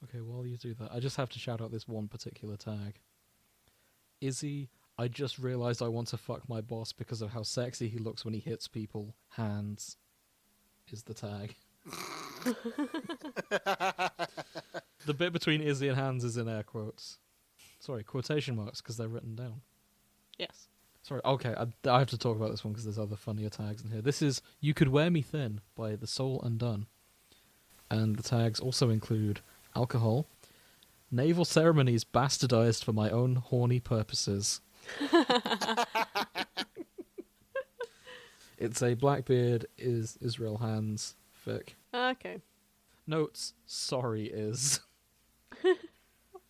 Okay, while you do that, I just have to shout out this one particular tag. Izzy, I just realised I want to fuck my boss because of how sexy he looks when he hits people. Hands is the tag. The bit between Izzy and hands is in air quotes. Sorry, quotation marks, because they're written down. Yes. Sorry, okay, I have to talk about this one because there's other funnier tags in here. This is You Could Wear Me Thin by The Soul Undone. And the tags also include alcohol, naval ceremonies bastardized for my own horny purposes. It's a Blackbeard is Israel Hands fic. Okay. Notes, sorry is.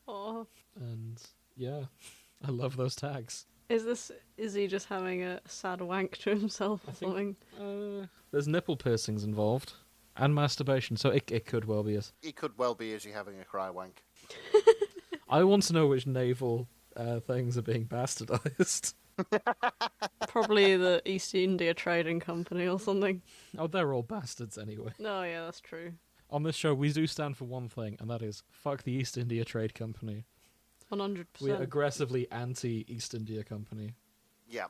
Oh. And yeah, I love those tags. Is he just having a sad wank to himself or something? There's nipple piercings involved. And masturbation, so it could well be as... It could well be Izzy having a cry wank. I want to know which naval things are being bastardized. Probably the East India Trading Company or something. Oh, they're all bastards anyway. No, yeah, that's true. On this show, we do stand for one thing, and that is fuck the East India Trade Company. 100%. We're aggressively anti-East India Company. Yeah.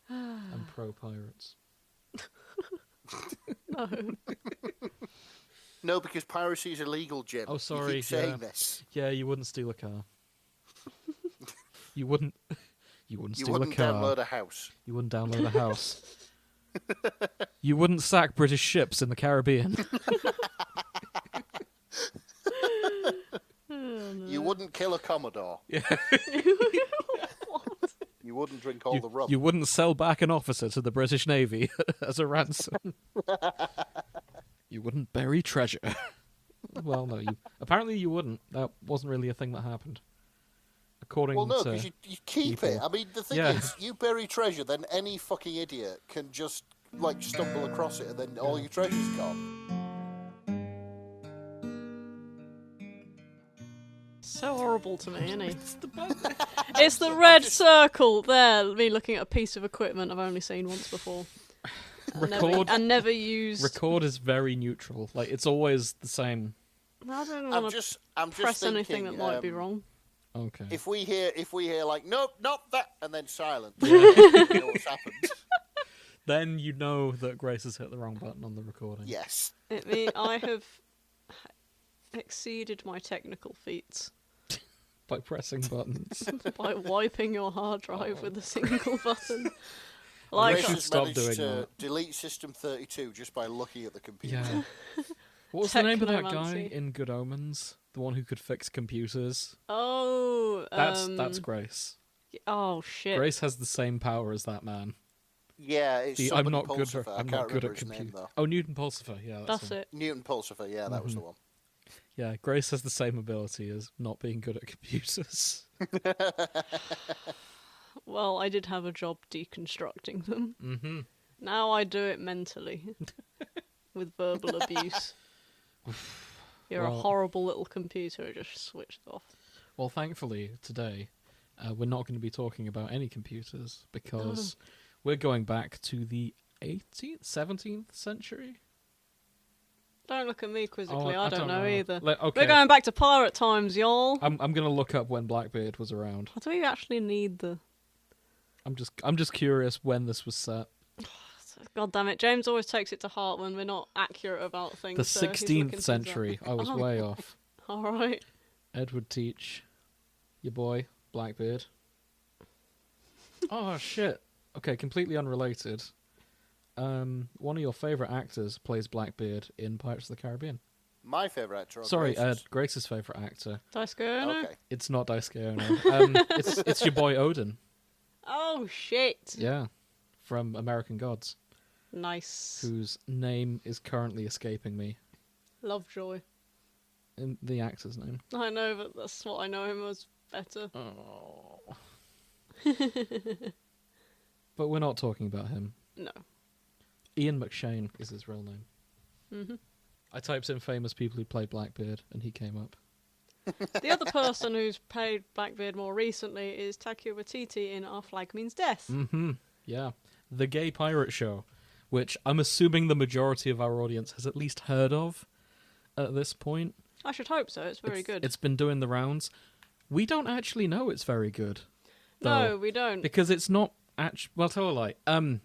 And pro-pirates. No. No, because piracy is illegal, Jim. Oh, sorry. You keep saying this. Yeah, you wouldn't steal a car. You wouldn't steal a car. You wouldn't download a house. You wouldn't download a house. You wouldn't sack British ships in the Caribbean. Oh, no. You wouldn't kill a Commodore. Yeah. What? You wouldn't drink all the rum. You wouldn't sell back an officer to the British Navy as a ransom. You wouldn't bury treasure. Well, no, apparently you wouldn't. That wasn't really a thing that happened. According Well, no, to because you keep people. it. I mean, the thing is, you bury treasure, then any fucking idiot can just, like, stumble across it, and then all your treasure's gone. So horrible to me, isn't he? It's the red circle there. Me looking at a piece of equipment I've only seen once before. And never used. Record is very neutral. Like, it's always the same. I don't I'm want just to press thinking, anything that might be wrong. Okay. If we hear like, nope, not that, and then silent, you know what's happened. Then you know that Grace has hit the wrong button on the recording. Yes. I have exceeded my technical feats. By pressing buttons. By wiping your hard drive with a single button. Grace should has stop managed doing to that. delete System 32 just by looking at the computer. Yeah. What was the name of that guy Technomancy. in Good Omens? The one who could fix computers? Oh, That's Grace. oh shit. Grace has the same power as that man. Yeah, it's I'm somebody not good Pulsifer. I'm I not can't good remember at his name, computers. though. Oh, Newton Pulsifer. Yeah, That's one. it. Newton Pulsifer, yeah, that was the one. Yeah, Grace has the same ability as not being good at computers. Well, I did have a job deconstructing them. Mm-hmm. Now I do it mentally. With verbal abuse. You're a Well- horrible little computer, it just switched off. Well, thankfully, today, we're not going to be talking about any computers because we're going back to the 18th, 17th century? Don't look at me quizzically, Oh, I don't know either. Okay. We're going back to pirate times, y'all. I'm going to look up when Blackbeard was around. I don't actually need the... I'm just curious when this was set. God damn it, James always takes it to heart when we're not accurate about things. The so he's looking 16th things up. century. I was way off. Alright. Edward Teach, your boy, Blackbeard. Oh, shit. Okay, completely unrelated. One of your favourite actors plays Blackbeard in Pirates of the Caribbean. My favourite actor. Or Sorry, Grace's? Grace's favourite actor. Daisuke? Okay. It's not Daisuke Ono. It's your boy Odin. Oh, shit. Yeah, from American Gods, Nice. whose name is currently escaping me. Lovejoy. In the actor's name. I know, but that's what I know him as better. Oh. But we're not talking about him. No. Ian McShane is his real name. hmm I typed in famous people who play Blackbeard, and he came up. The other person who's played Blackbeard more recently is Taika Waititi in Our Flag Means Death. Mm-hmm. Yeah. The Gay Pirate Show, which I'm assuming the majority of our audience has at least heard of at this point. I should hope so. It's very good. It's been doing the rounds. We don't actually know it's very good. No, though, we don't. because it's not actually. Well, tell a lie.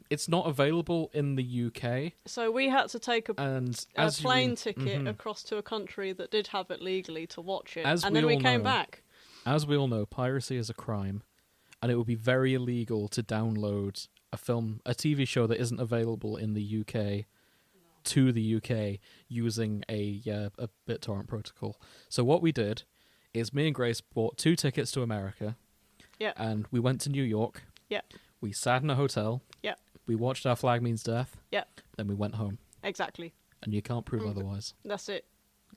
It's not available in the UK. So we had to take a plane ticket mm-hmm. across to a country that did have it legally to watch it, As and we then we all came know, back. As we all know, piracy is a crime, and it would be very illegal to download a TV show that isn't available in the UK to the UK using a BitTorrent protocol. So what we did is me and Grace bought 2 tickets to America. Yeah. And we went to New York. Yeah. We sat in a hotel. Yeah. We watched Our Flag Means Death. Yeah. Then we went home. Exactly. And you can't prove otherwise. That's it.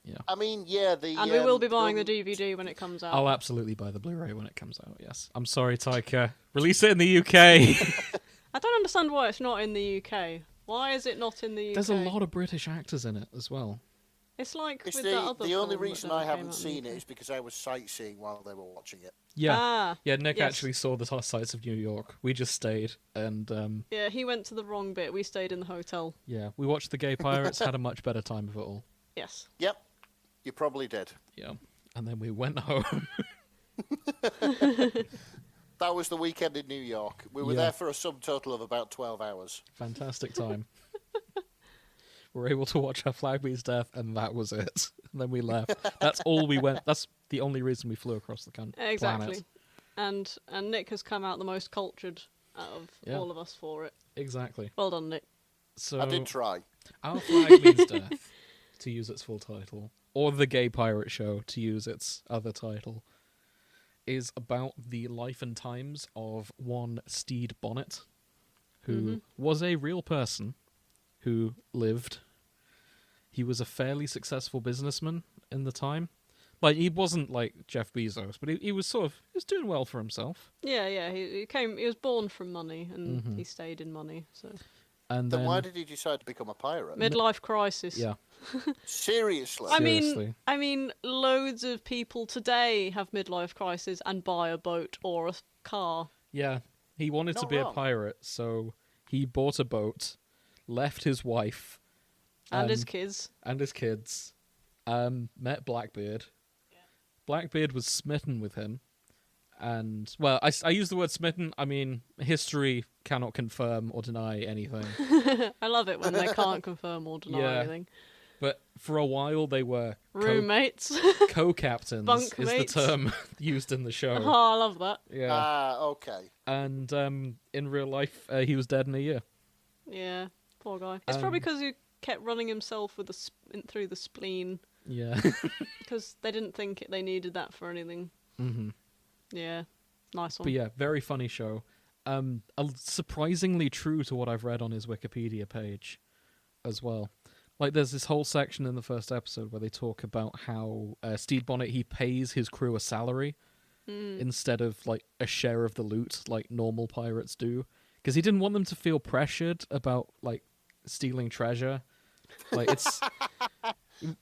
Yeah. I mean, yeah, and we will be buying the DVD when it comes out. I'll absolutely buy the Blu-ray when it comes out, yes. I'm sorry, Taika. Release it in the UK. I don't understand why it's not in the UK. Why is it not in the UK? There's a lot of British actors in it as well. It's like It's with the that other only film reason that I came haven't out in seen the it UK. is because I was sightseeing while they were watching it. Yeah. Ah, Yeah, Nick yes. actually saw the sights of New York. We just stayed, and Yeah, he went to the wrong bit. We stayed in the hotel. yeah, we watched The Gay Pirates, had a much better time of it all. Yes. Yep, you probably did. Yeah. And then we went home. That was the weekend in New York. We were there for a subtotal of about 12 hours. Fantastic time. We were able to watch Our Flag Means Death, and that was it. And then we left. That's all we went. That's the only reason we flew across the Exactly. planet. And Nick has come out the most cultured out of all of us for it. Exactly. Well done, Nick. So I did try. Our Flag Means Death, to use its full title, or The Gay Pirate Show, to use its other title, is about the life and times of one Steed Bonnet, who was a real person who lived. He was a fairly successful businessman in the time. Like, he wasn't like Jeff Bezos, but he was he was doing well for himself. Yeah. He was born from money, and he stayed in money. So. And Then why did he decide to become a pirate? Midlife crisis. Yeah. Seriously? I mean, loads of people today have midlife crisis and buy a boat or a car. Yeah. He wanted to Not be wrong. a pirate, so he bought a boat, left his wife And his kids. Met Blackbeard. Yeah. Blackbeard was smitten with him. And, well, I use the word smitten. I mean, history cannot confirm or deny anything. I love it when they can't confirm or deny anything. But for a while, they were roommates. Co-captains Bunkmates. is the term used in the show. Oh, I love that. Yeah. Okay. And in real life, he was dead in a year. Yeah, poor guy. It's probably because he kept running himself with through the spleen. Yeah. Because they didn't think they needed that for anything. Mm-hmm. Yeah, nice one. But yeah, very funny show. Surprisingly true to what I've read on his Wikipedia page as well. Like, there's this whole section in the first episode where they talk about how Stede Bonnet, he pays his crew a salary instead of, like, a share of the loot like normal pirates do. Because he didn't want them to feel pressured about, like, stealing treasure. Like, it's...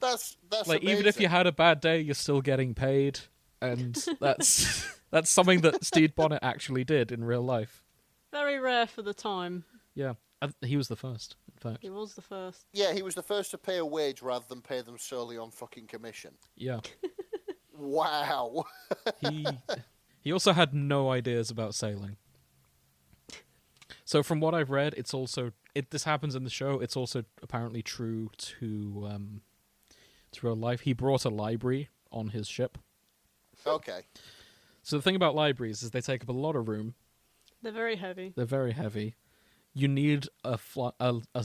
That's like, amazing. even if you had a bad day, you're still getting paid. And that's something that Stede Bonnet actually did in real life. Very rare for the time. Yeah. He was the first, in fact. He was the first. Yeah, he was the first to pay a wage rather than pay them solely on fucking commission. Yeah. Wow. He also had no ideas about sailing. So from what I've read, it's also this happens in the show. It's also apparently true to real life. He brought a library on his ship. Okay. So the thing about libraries is they take up a lot of room. They're very heavy. They're very heavy. You need a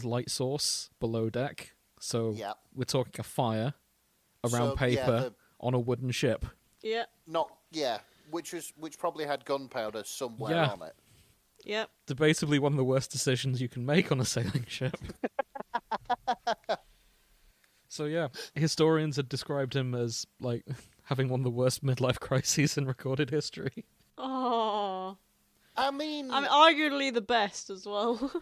light source below deck. So we're talking a fire around paper on a wooden ship. Yeah. Which probably had gunpowder somewhere on it. Yep. Debatably one of the worst decisions you can make on a sailing ship. So yeah, historians had described him as like having one of the worst midlife crises in recorded history. Oh. I mean, arguably the best as well.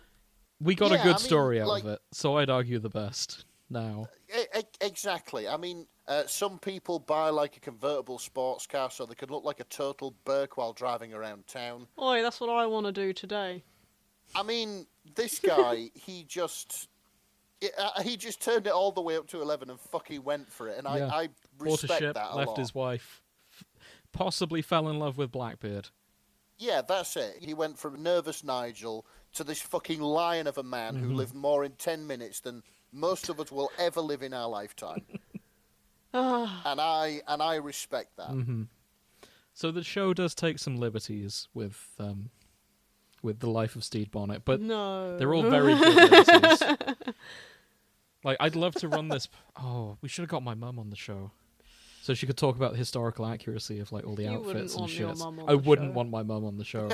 We got a good story out of it, so I'd argue the best now. Exactly. I mean, some people buy like a convertible sports car so they can look like a total Burke while driving around town. Oi, that's what I want to do today. I mean, this guy, he just... He just turned it all the way up to 11 and fucking went for it, and I Bought a respect ship, that a left lot. his wife, possibly fell in love with Blackbeard. Yeah, that's it. He went from nervous Nigel to this fucking lion of a man who lived more in 10 minutes than most of us will ever live in our lifetime. and I respect that. Mm-hmm. So the show does take some liberties with the life of Stede Bonnet, but they're all very good liberties. Like, I'd love to run this. Oh, we should have got my mum on the show, so she could talk about the historical accuracy of like all the outfits and shit. I wouldn't want my mum on the show,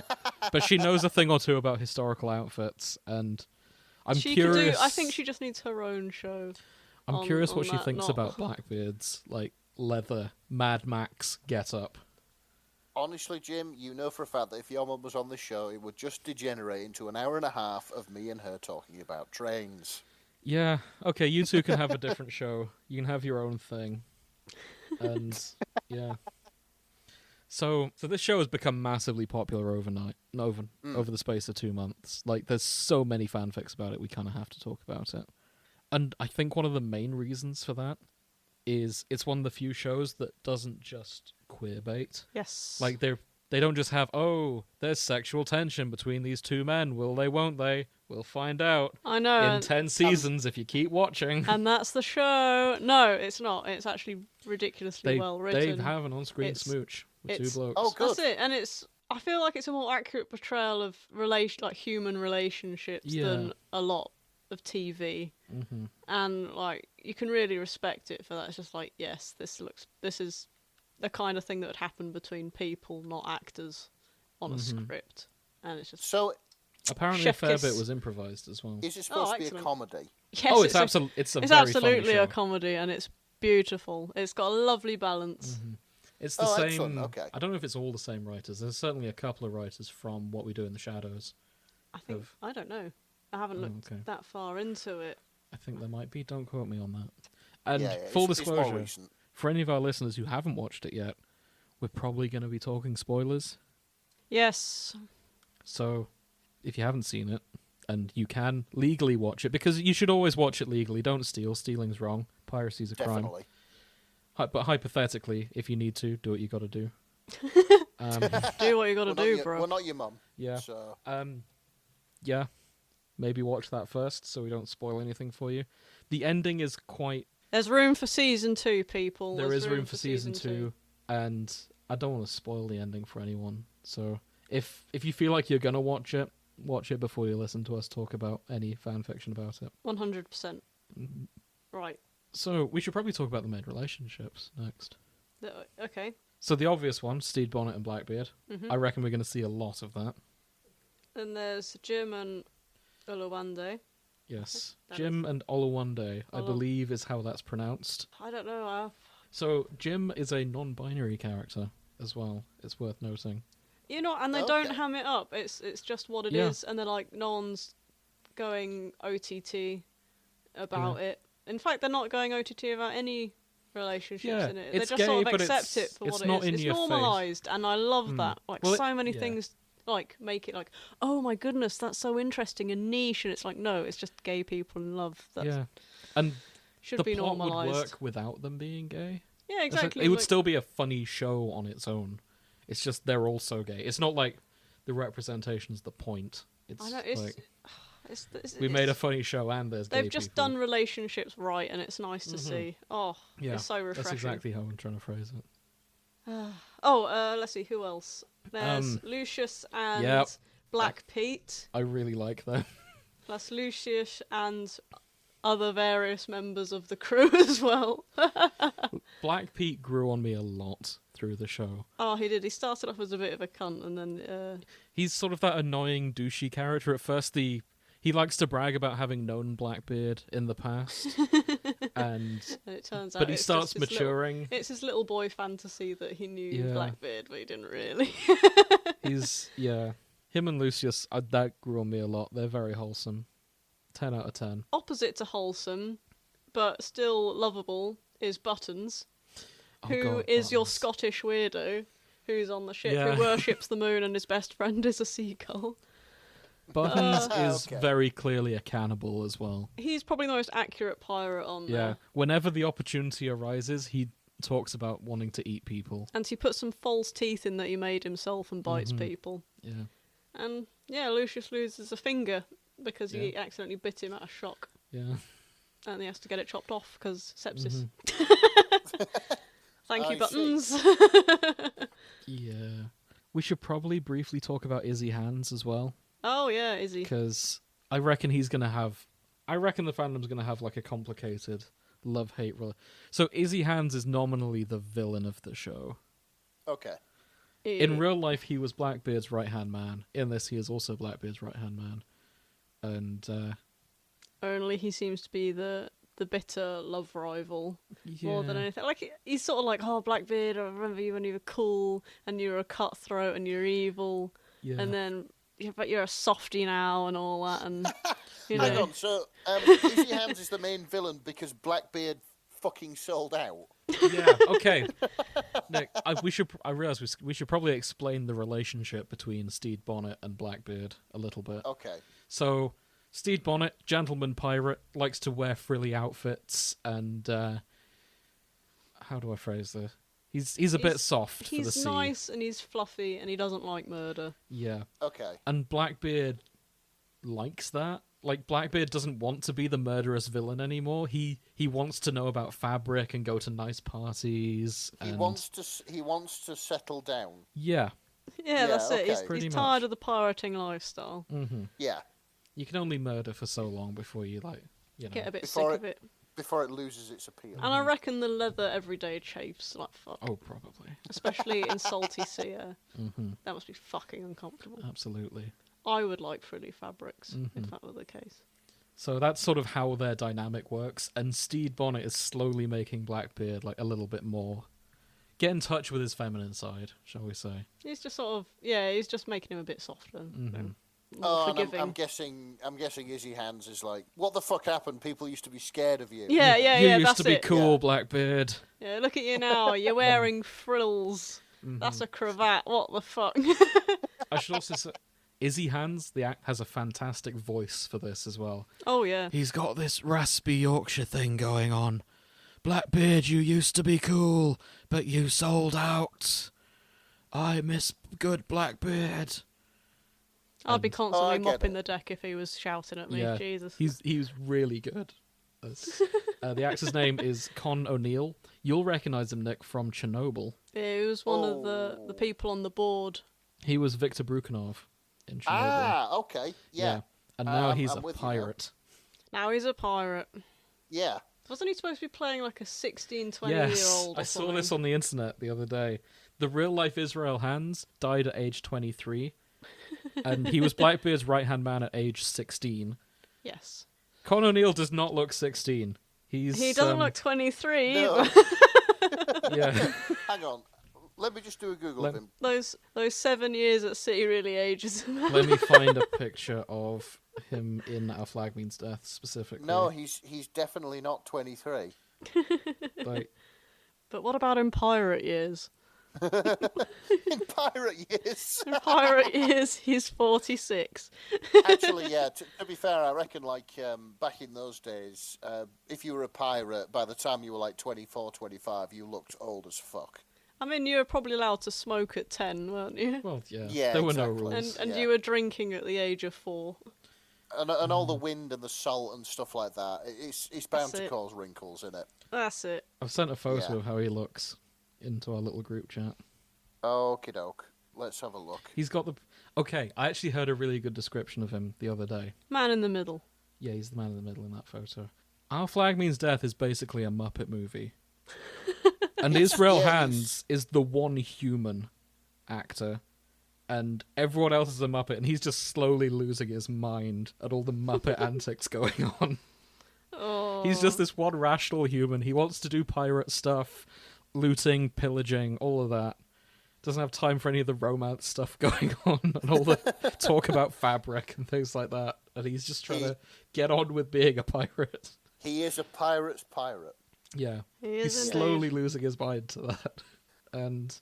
but she knows a thing or two about historical outfits, and I'm curious. I think she just needs her own show. I'm curious what she thinks about Blackbeard's like leather Mad Max get-up. Honestly, Jim, you know for a fact that if your mum was on the show, it would just degenerate into an hour and a half of me and her talking about trains. Yeah, okay, you two can have a different show. You can have your own thing. And, yeah. So this show has become massively popular overnight, over the space of 2 months. Like, there's so many fanfics about it, we kind of have to talk about it. And I think one of the main reasons for that is it's one of the few shows that doesn't just queerbait. Yes. Like, they don't just have, oh, there's sexual tension between these two men. Will they, won't they? We'll find out. I know. In 10 seasons, if you keep watching. And that's the show. No, it's not. It's actually ridiculously well written. They have an on-screen smooch with two blokes. Oh, good. That's it. And I feel like it's a more accurate portrayal of human relationships than a lot of TV. Mm-hmm. And, like, you can really respect it for that. It's just like, yes, this is the kind of thing that would happen between people, not actors, on a script. And it's just... So, apparently a fair bit was improvised as well. Is it supposed to be a comedy? Yes, it's absolutely absolutely a comedy, and it's beautiful. It's got a lovely balance. Mm-hmm. It's the same... Excellent. Okay. I don't know if it's all the same writers. There's certainly a couple of writers from What We Do in the Shadows. I don't know. I haven't looked that far into it. I think there might be. Don't quote me on that. And full disclosure, for any of our listeners who haven't watched it yet, we're probably going to be talking spoilers. Yes. So, if you haven't seen it, and you can legally watch it, because you should always watch it legally. Don't steal. Stealing's wrong. Piracy's a crime. But hypothetically, if you need to, do what you got to do. Do what you got to do, bro. We're not your mum. Yeah. So. Yeah. Maybe watch that first, so we don't spoil anything for you. The ending is quite... There's room for season 2, people. There is room for season 2, and I don't want to spoil the ending for anyone. So if you feel like you're gonna watch it before you listen to us talk about any fanfiction about it. 100%. Mm-hmm. Right. So we should probably talk about the main relationships next. Okay. So the obvious one, Stede Bonnet and Blackbeard. Mm-hmm. I reckon we're going to see a lot of that. Then there's Jim and Oluwande. Yes. Jim and Oluwande, I believe is how that's pronounced. I don't know. So Jim is a non-binary character as well. It's worth noting. You know, and they don't ham it up. It's just what it is, and they're like, no one's going OTT about it. In fact, they're not going OTT about any relationships in it. They just gay, sort of accept it for what it is. It's normalised, and I love that. Like, so many things like make it like, oh my goodness, that's so interesting and niche, and it's like, no, it's just gay people in love. That's, and should be plot normalised. would work without them being gay. Yeah, exactly. It would still be a funny show on its own. It's just they're also gay. It's not like the representation's the point. I know, we made a funny show and there's gay They've just people. done relationships right, and it's nice to see. Oh, it's so refreshing. That's exactly how I'm trying to phrase it. Let's see, who else? There's Lucius and Blackbeard. I really like that. Plus Lucius and other various members of the crew as well. Blackbeard grew on me a lot through the show. Oh, he did. He started off as a bit of a cunt, and then... He's sort of that annoying, douchey character. At first, he likes to brag about having known Blackbeard in the past. and it turns out but he starts maturing. It's his little boy fantasy that he knew Blackbeard, but he didn't really. Him and Lucius, that grew on me a lot. They're very wholesome. 10 out of 10. Opposite to wholesome, but still lovable, is Buttons, who is your Scottish weirdo who's on the ship, who worships the moon, and his best friend is a seagull. Buttons is Okay. very clearly a cannibal as well. He's probably the most accurate pirate on Yeah. there. Whenever the opportunity arises, he talks about wanting to eat people. And he puts some false teeth in that he made himself and bites people. Yeah. And yeah, Lucius loses a finger because he Yeah. accidentally bit him out of shock. Yeah. And he has to get it chopped off because sepsis. Mm-hmm. Thank you, I Buttons. Yeah. We should probably briefly talk about Izzy Hands as well, Oh yeah, Izzy. because I reckon he's gonna have. I reckon the fandom's gonna have like a complicated love-hate So Izzy Hands is nominally the villain of the show. Okay. In real life, he was Blackbeard's right-hand man. In this, he is also Blackbeard's right-hand man. And Only he seems to be the bitter love rival more than yeah. anything. Like he's sort of like, oh Blackbeard, I remember you when you were cool and you were a cutthroat and you're evil, Yeah. and then but you're a softie now and all that, and you Hang know. on, so Izzy Hands is the main villain because Blackbeard fucking sold out. Yeah. Okay. Nick, I realize we should probably explain the relationship between Stede Bonnet and Blackbeard a little bit. Okay. So, Stede Bonnet, gentleman pirate, likes to wear frilly outfits, and how do I phrase this? He's a bit soft for the He's sea. nice and he's fluffy and he doesn't like murder. Yeah. Okay. And Blackbeard likes that. Like, Blackbeard doesn't want to be the murderous villain anymore. He wants to know about fabric and go to nice parties. He wants to settle down. Yeah. Yeah, that's it. okay. Pretty He's much. tired of the pirating lifestyle. Mm-hmm. Yeah. You can only murder for so long before you, like, you know. Get a bit Before sick of it. Before it loses its appeal. And I reckon the leather everyday chafes like fuck. Oh, probably. Especially in salty sea air. Mm-hmm. That must be fucking uncomfortable. Absolutely. I would like frilly fabrics, if Mhm. that were the case. So that's sort of how their dynamic works, and Stede Bonnet is slowly making Blackbeard like a little bit more get in touch with his feminine side, shall we say? He's just sort of he's just making him a bit softer, Mhm. more And forgiving. I'm guessing Izzy Hands is like, what the fuck happened? People used to be scared of you. Yeah, You used that's to be it. cool, Yeah. Blackbeard. Yeah, look at you now. You're wearing frills. That's a cravat. What the fuck? I should also say, Izzy Hands, the act, has a fantastic voice for this as well. Oh yeah. He's got this raspy Yorkshire thing going on. Blackbeard, you used to be cool, but you sold out. I miss good Blackbeard. I'd be constantly I get mopping it. the deck if he was shouting at me. Yeah, Jesus. he's really good. The actor's name is Con O'Neill. You'll recognise him, Nick, from Chernobyl. Yeah, he was one of the people on the board. He was Viktor Brukhanov in Chernobyl. Ah, okay. Yeah. And now he's I'm a with you now. pirate. Now he's a pirate. Yeah. Wasn't he supposed to be playing like a 16, 20-year-old Yes, or I saw something? this on the internet the other day. The real-life Israel Hands died at age 23, and he was Blackbeard's right-hand man at age 16. Yes. Con O'Neill does not look 16. He doesn't look 23 No. either. Yeah. Hang on. Let me just do a Google Let- of him. Those 7 years at sea really ages him. Let me find a picture of him in Our Flag Means Death specifically. No, he's definitely not 23. Like, But what about in pirate years? In pirate years. In pirate years, he's 46. Actually, yeah. To be fair, I reckon like back in those days, if you were a pirate, by the time you were like 24, 25, you looked old as fuck. I mean, you were probably allowed to smoke at 10, weren't you? well, yeah. Yeah, there were no exactly. rules. And Yeah. you were drinking at the age of 4. And all the wind and the salt and stuff like that, it's bound That's to it. cause wrinkles in it. That's it. I've sent a photo Yeah. of how he looks into our little group chat. Okie doke. Let's have a look. He's got the... Okay, I actually heard a really good description of him the other day. Man in the middle. Yeah, he's the man in the middle in that photo. Our Flag Means Death is basically a Muppet movie. And Israel Yeah, Hands is the one human actor. And everyone else is a Muppet, and he's just slowly losing his mind at all the Muppet antics going on. Oh. He's just this one rational human. He wants to do pirate stuff, looting, pillaging, all of that. Doesn't have time for any of the romance stuff going on and all the talk about fabric and things like that. And he's just trying to get on with being a pirate. He is a pirate's pirate. Yeah. He He's is slowly indeed. losing his mind to that. And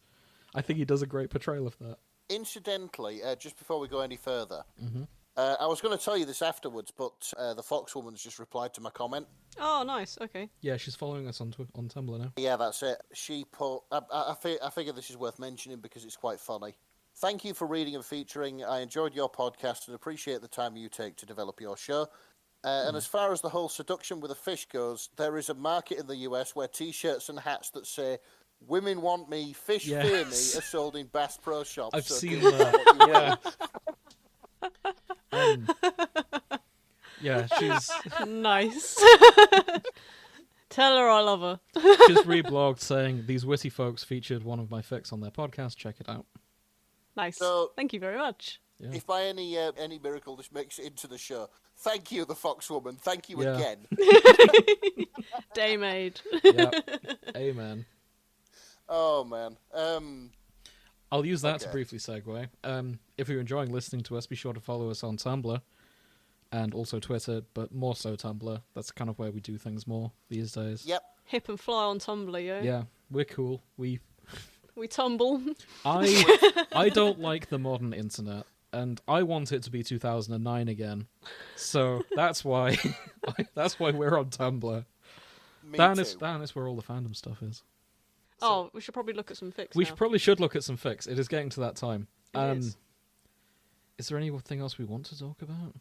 I think he does a great portrayal of that. Incidentally, just before we go any further, I was going to tell you this afterwards, but the Foxwoman's just replied to my comment. Oh, nice. Okay. Yeah, she's following us on Tumblr now. Yeah, that's it. She put... I figure this is worth mentioning because it's quite funny. Thank you for reading and featuring. I enjoyed your podcast and appreciate the time you take to develop your show. And as far as the whole seduction with a fish goes, there is a market in the US where T-shirts and hats that say, "Women want me, fish fear me," are sold in Bass Pro Shops. I've so seen that. Yeah. She's Nice. Tell her I love her. just reblogged saying, "These witty folks featured one of my fics on their podcast. Check it out." Nice. So- Thank you very much. Yeah. If by any miracle this makes it into the show, thank you, the Foxwoman. Thank you Yeah. again. Day made. Yeah. Amen. Oh, man. I'll use that to Okay. briefly segue. If you're enjoying listening to us, be sure to follow us on Tumblr and also Twitter, but more so Tumblr. That's kind of where we do things more these days. Yep. Hip and fly on Tumblr, yo. Yeah, we're cool. We tumble. I don't like the modern internet, and I want it to be 2009 again. So that's why we're on Tumblr. Me That too. is where all the fandom stuff is. Oh, we should probably look at some fics We now. probably should look at some fics. It is getting to that time. It is. Is there anything else we want to talk about?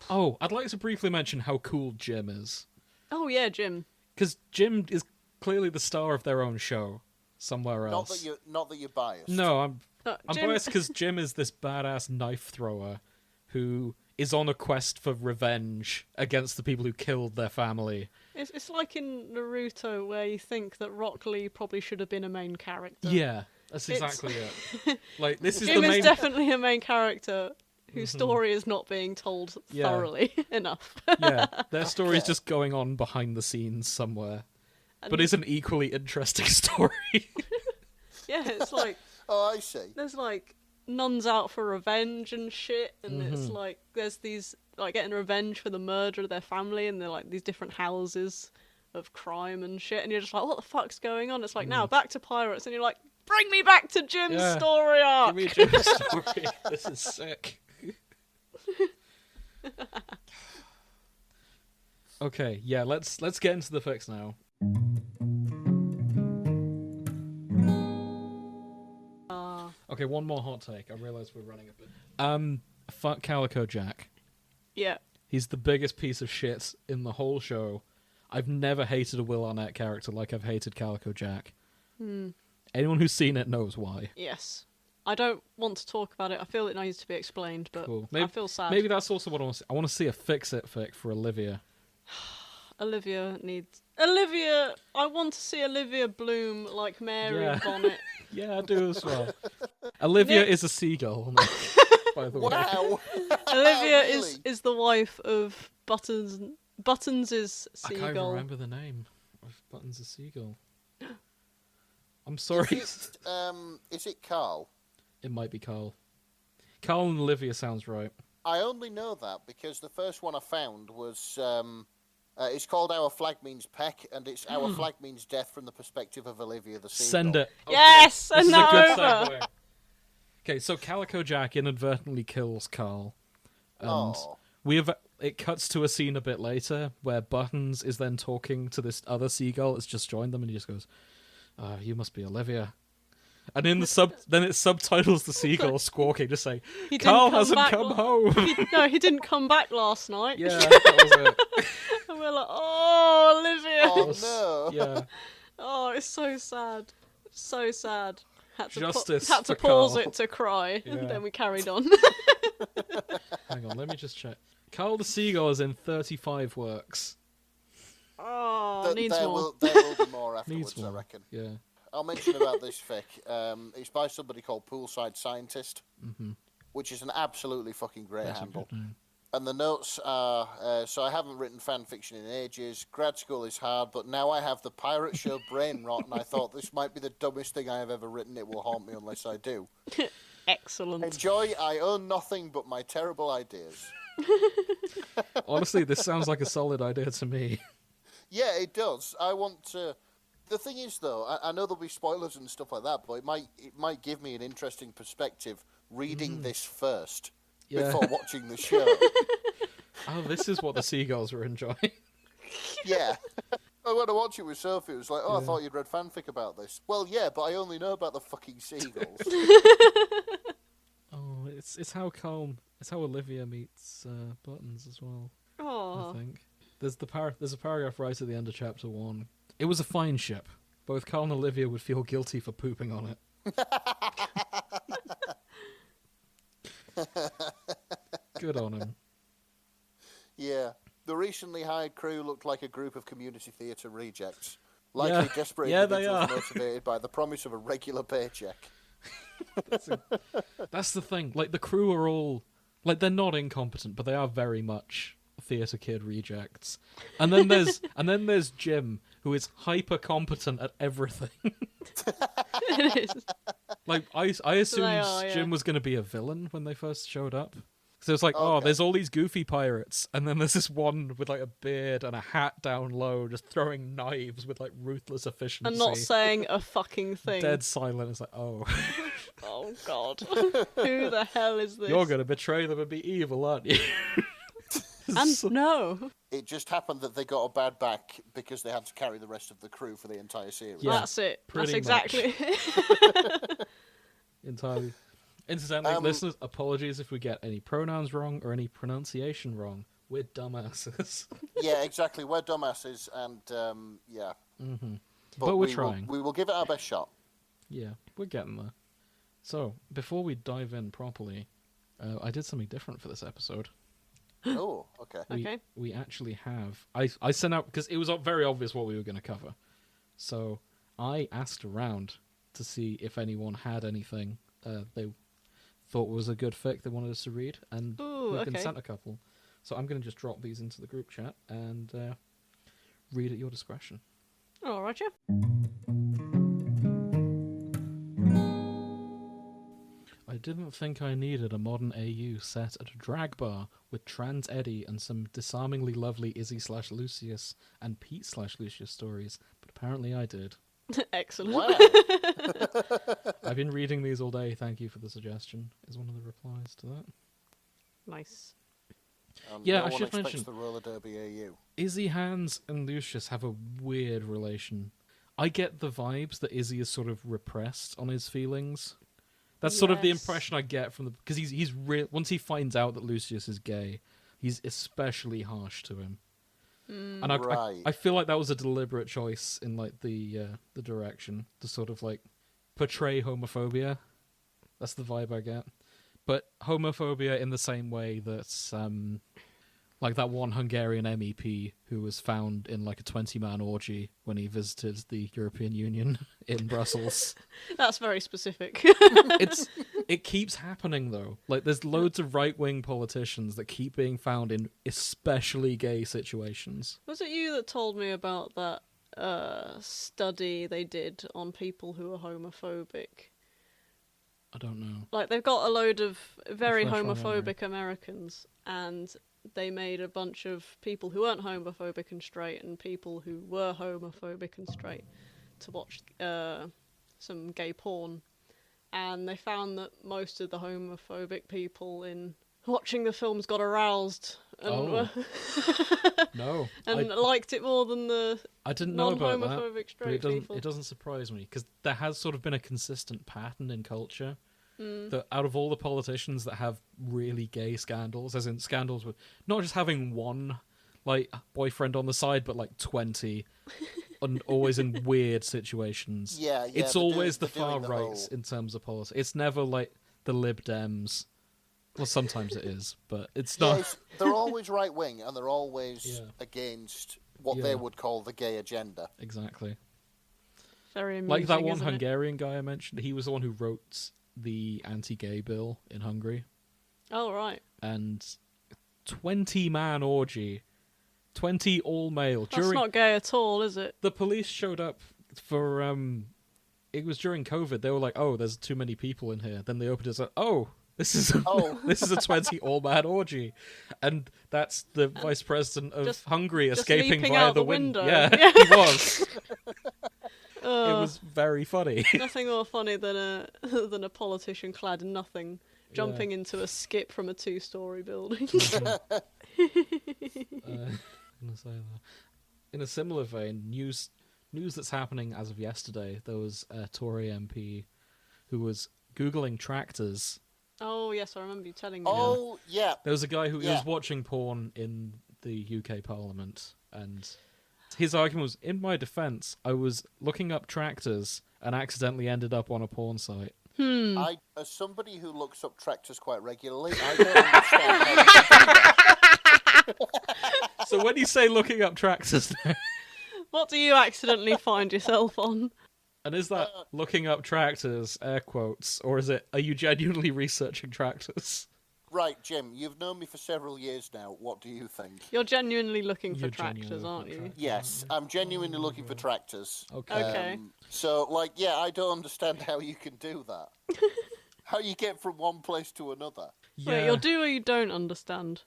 Oh, I'd like to briefly mention how cool Jim is. Oh yeah, Jim. Because Jim is clearly the star of their own show somewhere else. Not that you're biased. No, I'm Jim... biased because Jim is this badass knife thrower who is on a quest for revenge against the people who killed their family. It's like in Naruto where you think that Rock Lee probably should have been a main character. Yeah, that's exactly it. Like, this is Jim the main... is definitely a main character whose story is not being told Yeah. thoroughly enough. Yeah, their story is just going on behind the scenes somewhere. But it's an equally interesting story. Yeah, it's like Oh, I see. there's like nuns out for revenge and shit, and it's like there's these like getting revenge for the murder of their family, and they're like these different houses of crime and shit, and you're just like, what the fuck's going on? It's like now back to pirates, and you're like, bring me back to Jim's Yeah. story arc. Give me Jim's story. This is sick. Okay, yeah, let's get into the fix now. Okay, one more hot take. I realise we're running a bit. Fuck Calico Jack. Yeah. He's the biggest piece of shit in the whole show. I've never hated a Will Arnett character like I've hated Calico Jack. Anyone who's seen it knows why. Yes. I don't want to talk about it. I feel it needs to be explained, but Cool. I feel sad. Maybe that's also what I want to see. I want to see a fix-it fic for Olivia. Olivia needs... Olivia! I want to see Olivia bloom like Mary Yeah. Bonnet. Yeah, I do as well. Olivia Nick- is a seagull, by the way. Wow. Olivia Really? is the wife of Buttons. Buttons is I can't seagull. remember the name of Buttons a seagull. I'm sorry. Is it Carl? It might be Carl. Carl and Olivia sounds right. I only know that because the first one I found was it's called Our Flag Means Peck, and it's Our Flag Means Death from the perspective of Olivia the Seagull. Send it. Yes! This And is a that good over! segue. Okay, so Calico Jack inadvertently kills Carl. And Oh. it cuts to a scene a bit later where Buttons is then talking to this other seagull that's just joined them, and he just goes, you must be Olivia. And in the then it subtitles the seagull squawking, just saying, He didn't Carl come hasn't back come home. he didn't come back last night. Yeah, that was it. And we're like, oh, Olivia! Oh, no. Yeah. Oh, it's so sad. So sad. Had to, Justice had to for pause Carl. it to cry, Yeah. and then we carried on. Hang on, let me just check. Carl the Seagull is in 35 works. Oh, needs there more. There will be more Needs afterwards, I more. reckon. Yeah. I'll mention about this fic. It's by somebody called Poolside Scientist, which is an absolutely fucking great That's a handle. good name. And the notes are, so I haven't written fan fiction in ages. Grad school is hard, but now I have the pirate show brain rot, and I thought this might be the dumbest thing I have ever written. It will haunt me unless I do. Excellent. Enjoy, I own nothing but my terrible ideas. Honestly, this sounds like a solid idea to me. Yeah, it does. I want to... The thing is, though, I know there'll be spoilers and stuff like that, but it might give me an interesting perspective reading this first. before watching the show. Oh, this is what the seagulls were enjoying. Yeah. I went to watch it with Sophie. It was like, I thought you'd read fanfic about this. Well, yeah, but I only know about the fucking seagulls. Oh, it's how Olivia meets Buttons as well. Oh. I think there's a paragraph right at the end of chapter 1. It was a fine ship. Both Carl and Olivia would feel guilty for pooping on it. Good on him. Yeah. The recently hired crew looked like a group of community theatre rejects. Likely desperate individuals motivated by the promise of a regular paycheck. That's the thing. Like, the crew are all... Like, they're not incompetent, but they are very much theatre kid rejects. And then there's Jim, who is hyper competent at everything. It is. Like, I assumed Jim was going to be a villain when they first showed up. So it's like, there's all these goofy pirates, and then there's this one with like a beard and a hat down low, just throwing knives with like ruthless efficiency. And not saying a fucking thing. Dead silent. It's like, oh. Oh, God. Who the hell is this? You're going to betray them and be evil, aren't you? And no. It just happened that they got a bad back because they had to carry the rest of the crew for the entire series. Yeah, that's it. That's exactly it. Entirely. Incidentally, listeners, apologies if we get any pronouns wrong or any pronunciation wrong. We're dumbasses. Yeah, exactly. We're dumbasses, and yeah. Mm-hmm. But we're trying. We will give it our best shot. Yeah, we're getting there. So, before we dive in properly, I did something different for this episode. Oh, okay. We actually have... I sent out... Because it was very obvious what we were going to cover. So, I asked around to see if anyone had anything they thought was a good fic they wanted us to read, and we've been sent a couple. So I'm going to just drop these into the group chat and read at your discretion. Oh, Roger. I didn't think I needed a modern AU set at a drag bar with Trans Eddie and some disarmingly lovely Izzy/Lucius and Pete/Lucius stories, but apparently I did. Excellent. Wow. I've been reading these all day. Thank you for the suggestion, is one of the replies to that. Nice. Yeah, no I should one mention the roller derby AU. Izzy, Hans, and Lucius have a weird relation. I get the vibes that Izzy is sort of repressed on his feelings. That's sort of the impression I get from the... Because he's once he finds out that Lucius is gay, he's especially harsh to him. And I feel like that was a deliberate choice in like the direction to sort of like portray homophobia. That's the vibe I get. But homophobia in the same way that like that one Hungarian MEP who was found in like a 20-man orgy when he visited the European Union in Brussels. That's very specific. It keeps happening though. Like there's loads of right-wing politicians that keep being found in especially gay situations. Was it you that told me about that study they did on people who are homophobic? I don't know. Like they've got a load of very homophobic Americans, and they made a bunch of people who weren't homophobic and straight and people who were homophobic and straight to watch some gay porn. And they found that most of the homophobic people in watching the films got aroused and no, and liked it more than the I didn't know about that, non-homophobic straight people. It doesn't surprise me because there has sort of been a consistent pattern in culture that out of all the politicians that have really gay scandals, as in scandals with not just having one like boyfriend on the side, but like 20, and always in weird situations. Yeah, it's always the far right in terms of policy. It's never like the Lib Dems. Well, sometimes it is, but it's not. Yes, they're always right wing, and they're always against what they would call the gay agenda. Exactly. Very amusing, like that one isn't Hungarian it? guy I mentioned. He was the one who wrote the anti-gay bill in Hungary. Oh right. And 20-man orgy, 20 all-male. That's not gay at all, is it? The police showed up for it was during COVID. They were like, "Oh, there's too many people in here." Then they opened it. Like, "Oh, this is a 20 all-man orgy," and that's the vice president of Hungary escaping via the window. Yeah, he was. It was very funny. Nothing more funny than a politician clad in nothing jumping into a skip from a 2-story building. In a similar vein, news that's happening as of yesterday, there was a Tory MP who was Googling tractors. Oh, yes, I remember you telling me. Oh, yeah. There was a guy who was watching porn in the UK Parliament, and his argument was, in my defence, I was looking up tractors and accidentally ended up on a porn site. As somebody who looks up tractors quite regularly, I don't understand how you can do that. So when you say looking up tractors, what do you accidentally find yourself on? and is that looking up tractors, air quotes, or are you genuinely researching tractors? Right, Jim, you've known me for several years now. What do you think? You're genuinely looking for tractors, aren't you? Yes, I'm genuinely looking for tractors. Okay. So, I don't understand how you can do that. How you get from one place to another. Yeah. Wait, you'll do or you don't understand?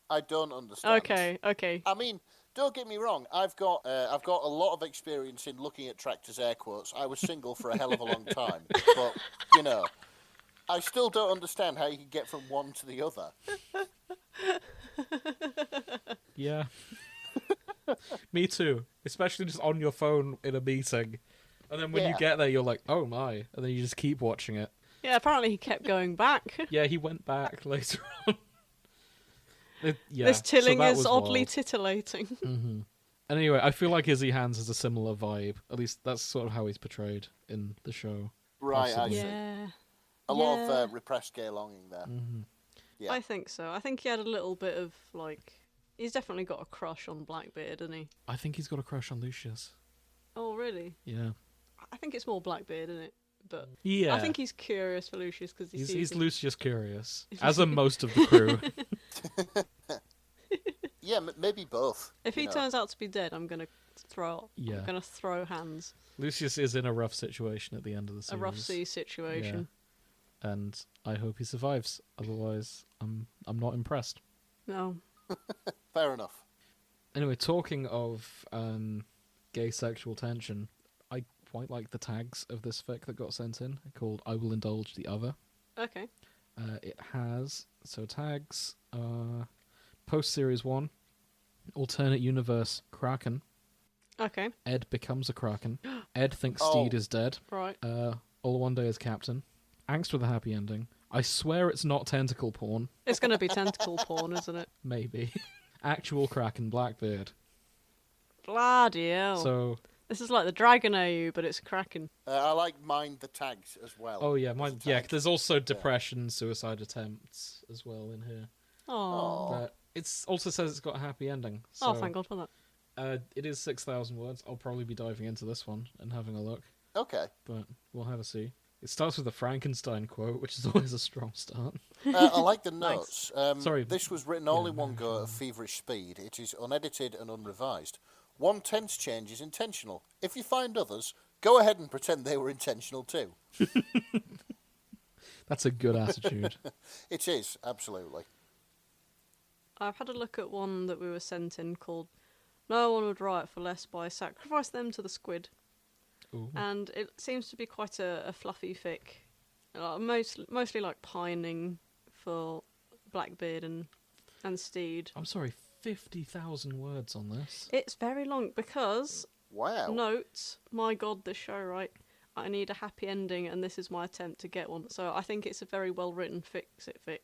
I don't understand. Okay. I mean, don't get me wrong. I've got a lot of experience in looking at tractors, air quotes. I was single for a hell of a long time, but I still don't understand how you can get from one to the other. Yeah. Me too. Especially just on your phone in a meeting. And then when you get there, you're like, oh my. And then you just keep watching it. Yeah, apparently he kept going back. Yeah, he went back later on. This tilling so is oddly wild. tittillating. Mm-hmm. And anyway, I feel like Izzy Hands has a similar vibe. At least that's sort of how he's portrayed in the show. Right, Possibly. I see. Yeah. A lot of repressed gay longing there. Mm-hmm. Yeah. I think so. I think he had a little bit of, he's definitely got a crush on Blackbeard, hasn't he? I think he's got a crush on Lucius. Oh, really? Yeah. I think it's more Blackbeard, isn't it? But Yeah. I think he's curious for Lucius because he's Lucius curious, as are most of the crew. Yeah, maybe both. If he turns out to be dead, I'm gonna throw. Yeah. I'm gonna throw hands. Lucius is in a rough situation at the end of the series. A rough sea situation. Yeah. And I hope he survives. Otherwise, I'm not impressed. No. Fair enough. Anyway, talking of gay sexual tension, I quite like the tags of this fic that got sent in, called I Will Indulge the Other. Okay. It has, tags, post-series 1, alternate universe, Kraken. Okay. Ed becomes a Kraken. Ed thinks Steed is dead. Right. Oluwande is captain. Angst with a happy ending. I swear it's not tentacle porn. It's gonna be tentacle porn, isn't it? Maybe. Actual Kraken Blackbeard. Bloody hell. So... This is like the Dragon AU, but it's Kraken. I like mind the tags as well. Oh yeah, there's also depression, suicide attempts as well in here. Oh. But it also says it's got a happy ending. So, Thank God for that. It is 6,000 words. I'll probably be diving into this one and having a look. Okay. But we'll have a see. It starts with a Frankenstein quote, which is always a strong start. I like the notes. Sorry. This was written all in one go at feverish speed. It is unedited and unrevised. One tense change is intentional. If you find others, go ahead and pretend they were intentional too. That's a good attitude. It is, absolutely. I've had a look at one that we were sent in called No One Would Write for Less by Sacrifice Them to the Squid. Ooh. And it seems to be quite a fluffy fic. Mostly like pining for Blackbeard and Steed. I'm sorry, 50,000 words on this. It's very long because... Wow. Note, my God, this show, right? I need a happy ending and this is my attempt to get one. So I think it's a very well-written fic.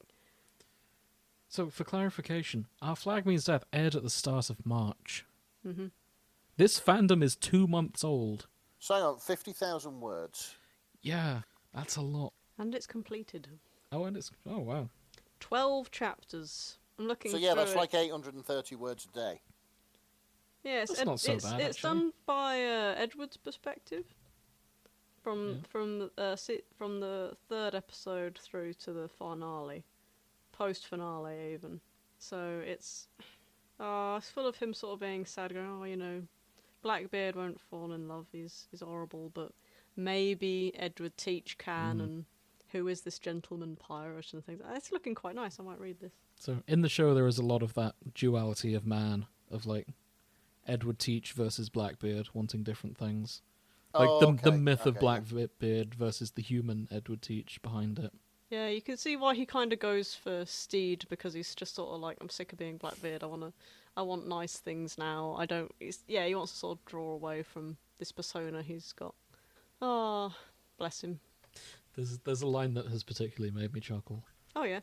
So, for clarification, Our Flag Means Death aired at the start of March. Mm-hmm. This fandom is 2 months old. So hang on, 50,000 words. Yeah, that's a lot. And it's completed. Oh, wow. 12 chapters. I'm looking So yeah, through that's it. like 830 words a day. Yeah, That's not so bad, it's actually. done by Edward's perspective. From the third episode through to the finale. Post-finale, even. So it's full of him sort of being sad, going, Blackbeard won't fall in love, he's horrible, but maybe Edward Teach can, and who is this gentleman pirate and things. It's looking quite nice, I might read this. So, in the show, there is a lot of that duality of man, of, Edward Teach versus Blackbeard wanting different things. The myth of Blackbeard versus the human Edward Teach behind it. Yeah, you can see why he kind of goes for Steed, because he's just sort of like, I'm sick of being Blackbeard. I want nice things now. He wants to sort of draw away from this persona he's got. Oh, bless him. There's a line that has particularly made me chuckle. Oh yeah.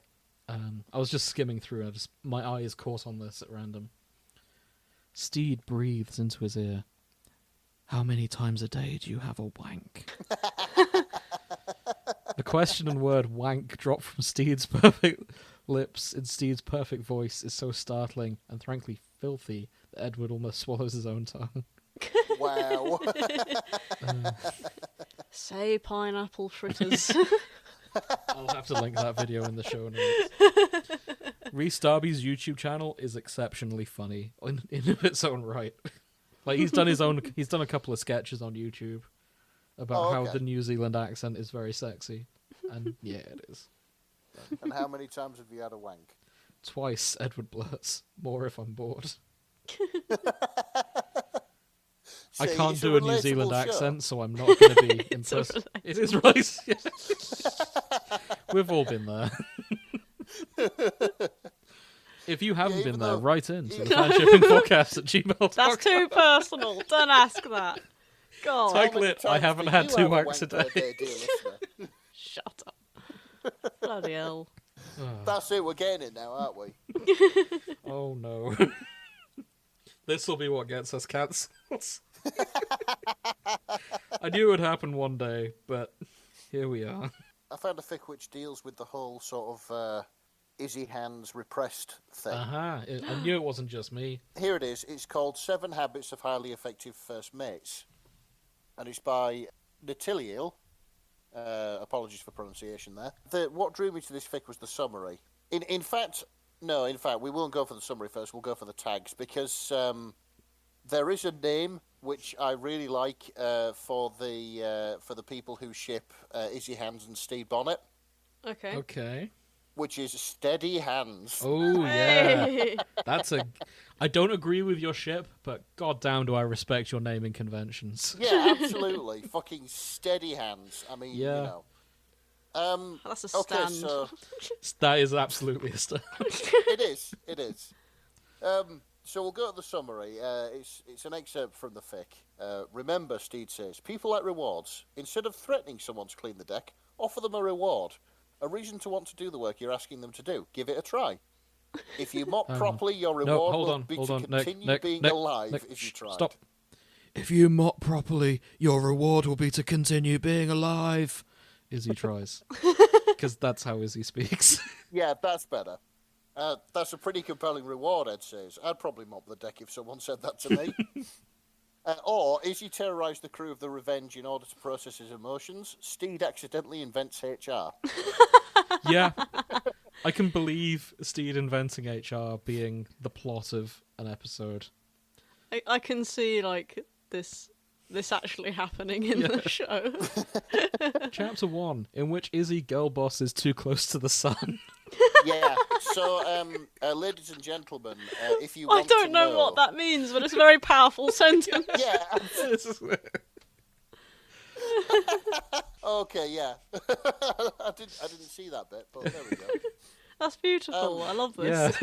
I was just skimming through and my eyes caught on this at random. Steed breathes into his ear. How many times a day do you have a wank? The question and word wank dropped from Steed's perfect lips in Steed's perfect voice is so startling and frankly filthy that Edward almost swallows his own tongue. Wow. Say pineapple fritters. I'll have to link that video in the show notes. Rhys Darby's YouTube channel is exceptionally funny in its own right. Like he's done a couple of sketches on YouTube about how the New Zealand accent is very sexy, and yeah, it is. And how many times have you had a wank? Twice, Edward blurts. More if I'm bored. I can't do a New Zealand accent, so I'm not going to be impressed. It is right. Yeah. We've all been there. If you haven't been there, write in to the fanshippingpodcast@gmail.com. That's too personal. Don't ask that. God. Title it, I haven't had 2 wanks a day. Shut up. Bloody hell. That's it, we're getting it now, aren't we? Oh no. This will be what gets us cancelled. I knew it would happen one day, but here we are. I found a fic which deals with the whole sort of Izzy Hands repressed thing. I knew it wasn't just me. Here it is. It's called 7 Habits of Highly Effective First Mates. And it's by Natiliel. Apologies for pronunciation there. What drew me to this fic was the summary. In fact, we won't go for the summary first. We'll go for the tags, because there is a name which I really like for the people who ship Izzy Hands and Steve Bonnet. Okay. Which is Steady Hands. Oh yeah, I don't agree with your ship, but goddamn, do I respect your naming conventions. Yeah, absolutely. Fucking Steady Hands. I mean, you know. That's a stand. Okay, so that is absolutely a stand. It is. So we'll go to the summary. It's an excerpt from the fic. Remember, Steed says, people like rewards. Instead of threatening someone to clean the deck, offer them a reward. A reason to want to do the work you're asking them to do. Give it a try. If you mop properly, your reward will be to continue being alive if you try. Stop. If you mop properly, your reward will be to continue being alive. Izzy tries. Because that's how Izzy speaks. Yeah, that's better. That's a pretty compelling reward, Ed says. I'd probably mop the deck if someone said that to me. Or Izzy terrorised the crew of the Revenge in order to process his emotions. Steed accidentally invents HR. Yeah. I can believe Steed inventing HR being the plot of an episode. I can see, like, this actually happening in the show. Chapter 1, in which Izzy girl boss is too close to the sun. Yeah, so, ladies and gentlemen, if you want I don't know what that means, but it's a very powerful sentence. Yeah. Okay, yeah. I didn't see that bit, but there we go. That's beautiful. I love this.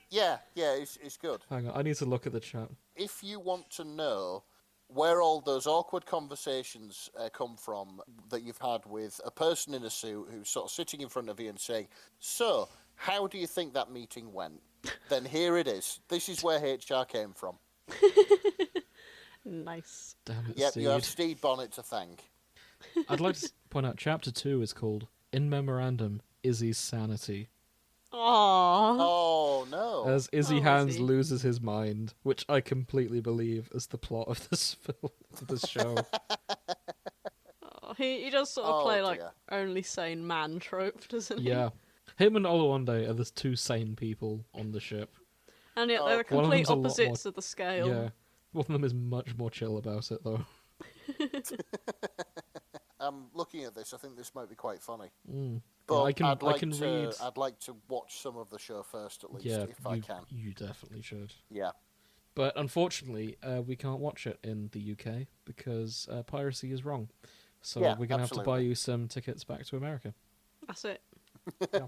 Yeah, it's good. Hang on, I need to look at the chat. If you want to know where all those awkward conversations come from that you've had with a person in a suit who's sort of sitting in front of you and saying, so, how do you think that meeting went? Then here it is. This is where HR came from. Nice. Damn it, Yep, Steed. you have Steve Bonnet to thank. I'd like to point out, Chapter 2 is called In Memorandum, Izzy's Sanity. Aww. Oh, no. As Izzy Hands loses his mind, which I completely believe is the plot of this film, of this show. He does sort of play like only sane man trope, doesn't he? Yeah. Him and Oluwande are the 2 sane people on the ship. And yet they're complete opposites of the scale. Yeah. One of them is much more chill about it, though. Looking at this, I think this might be quite funny. But But I can read. read. I'd like to watch some of the show first, at least, if I can. You definitely should. Yeah. But unfortunately, we can't watch it in the UK because piracy is wrong. So we're going to have to buy you some tickets back to America. That's it. Yeah.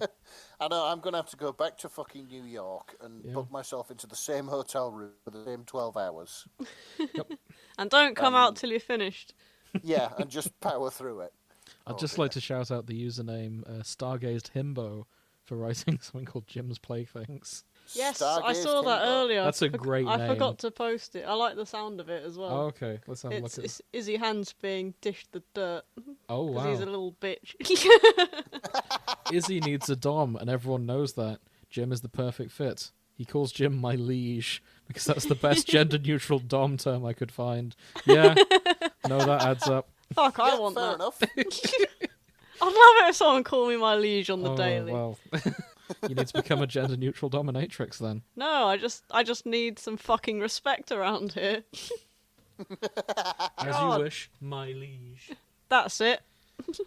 I know, I'm going to have to go back to fucking New York and Yeah. book myself into the same hotel room for the same 12 hours. Yep. And don't come out till you're finished. Yeah, and just power through it. I'd just like to shout out the username Stargazed Himbo for writing something called Jim's Playthings. Yes, I saw that earlier. That's a great name. I forgot to post it. I like the sound of it as well. Oh, okay. Let's have a look at it. It's Izzy Hans being dished the dirt. Oh, wow. Because he's a little bitch. Izzy needs a dom, and everyone knows that. Jim is the perfect fit. He calls Jim my liege, because that's the best gender-neutral dom term I could find. Yeah, no, that adds up. Fuck, I want fair that. enough. I'd love it if someone called me my liege on the daily. Well, you need to become a gender-neutral dominatrix, then. No, I just need some fucking respect around here. As you wish, my liege. That's it.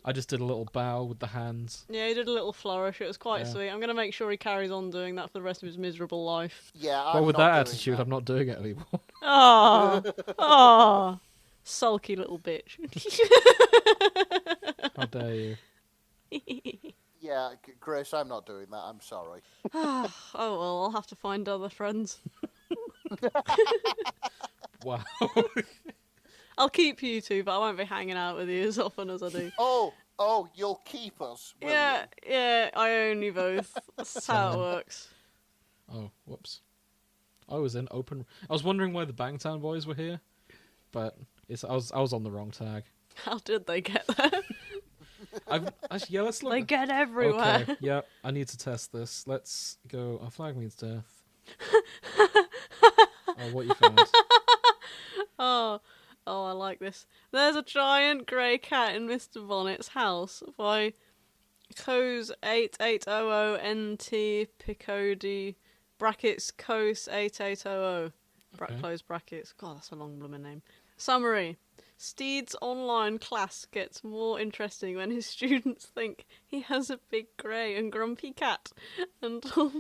I just did a little bow with the hands. Yeah, he did a little flourish. It was quite sweet. I'm going to make sure he carries on doing that for the rest of his miserable life. Yeah, Well, with that attitude, that. I'm not doing it anymore. Oh, sulky little bitch. How dare you? Yeah, Grace, I'm not doing that. I'm sorry. Oh, well, I'll have to find other friends. Wow. I'll keep you two, but I won't be hanging out with you as often as I do. Oh, you'll keep us, will Yeah, you? yeah, I own you both. That's how it works. Oh, whoops. I was wondering why the Bangtown boys were here, but I was on the wrong tag. How did they get there? Yeah, let's look. They get everywhere. Okay, yeah, I need to test this. Let's go. Our flag means death. Oh, what you found? Oh, I like this. There's a giant grey cat in Mr. Bonnet's house by Coase 8800 NT Picodi brackets Coase 8800 close brackets. God, that's a long blooming name. Summary. Steed's online class gets more interesting when his students think he has a big grey and grumpy cat, and all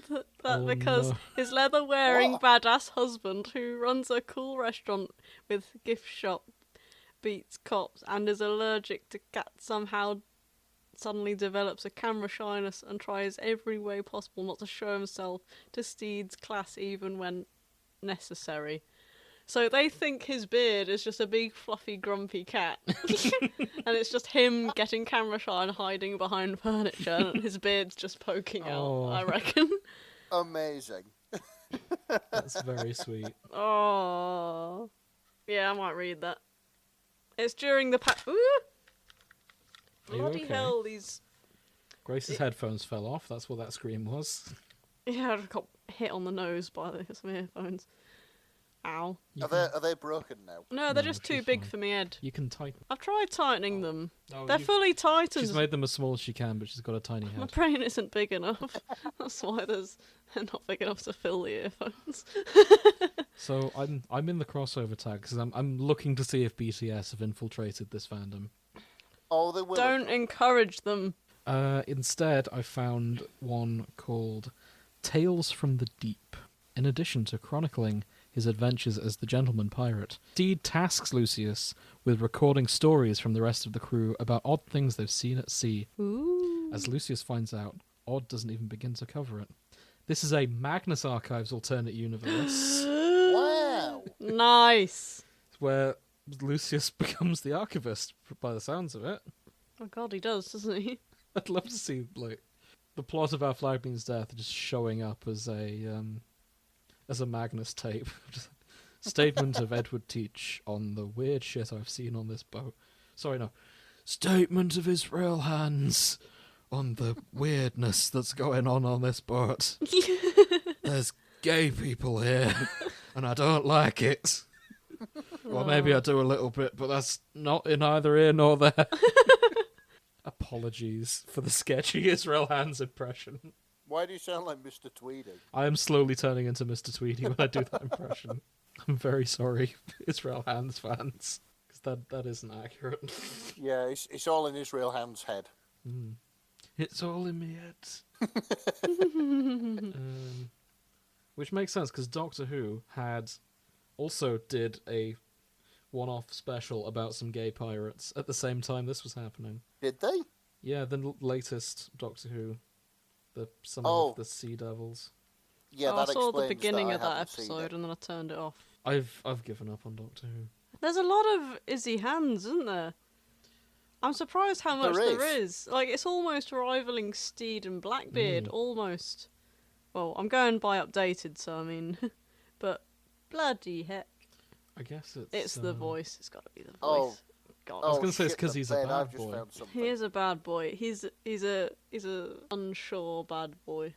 that because his leather-wearing badass husband, who runs a cool restaurant with gift shop, beats cops and is allergic to cats, somehow suddenly develops a camera shyness and tries every way possible not to show himself to Steed's class even when necessary. So they think his beard is just a big, fluffy, grumpy cat. And it's just him getting camera shy and hiding behind furniture, and his beard's just poking out, I reckon. Amazing. That's very sweet. Oh. Yeah, I might read that. It's during the Ooh! Bloody okay? hell, these... Grace's headphones fell off. That's what that scream was. Yeah, I got hit on the nose by some earphones. Ow. Are they broken now? No, they're just too big for me head. You can tighten. I've tried tightening them. Oh, They're fully tightened. She's made them as small as she can, but she's got a tiny My head. brain isn't big enough. That's why they're not big enough to fill the earphones. So I'm in the crossover tag because I'm looking to see if BTS have infiltrated this fandom. Oh, they will. Don't encourage them. Instead, I found one called Tales from the Deep. In addition to chronicling his adventures as the gentleman pirate, Steed tasks Lucius with recording stories from the rest of the crew about odd things they've seen at sea. Ooh. As Lucius finds out, Odd doesn't even begin to cover it. This is a Magnus Archives alternate universe Wow. Nice. where Lucius becomes the archivist, by the sounds of it. Oh god, he does, doesn't he? I'd love to see the plot of Our Flag Means Death just showing up as a Magnus tape. Statement of Edward Teach on the weird shit I've seen on this boat. Sorry, no. Statement of Israel Hands on the weirdness that's going on this boat. There's gay people here, and I don't like it. Well, maybe I do a little bit, but that's not in either ear nor there. Apologies for the sketchy Israel Hands impression. Why do you sound like Mr. Tweedy? I am slowly turning into Mr. Tweedy when I do that impression. I'm very sorry, Israel Hands fans, because that isn't accurate. Yeah, it's all in Israel Hand's head. Mm. It's all in me head. Which makes sense, because Doctor Who also did a one-off special about some gay pirates at the same time this was happening. Did they? Yeah, the latest Doctor Who Some Oh. of the sea devils. Yeah, I that saw the explains beginning that of I that haven't seen episode it. and then I turned it off. I've given up on Doctor Who. There's a lot of Izzy Hands, isn't there? I'm surprised how much there is. Like, it's almost rivaling Steed and Blackbeard, almost. Well, I'm going by updated, so I mean... but bloody heck. I guess It's the voice. It's got to be the voice. Oh. God. I was going to say it's shit because the he's a bed, bad I've just boy. found something. He is a bad boy. He's a unsure bad boy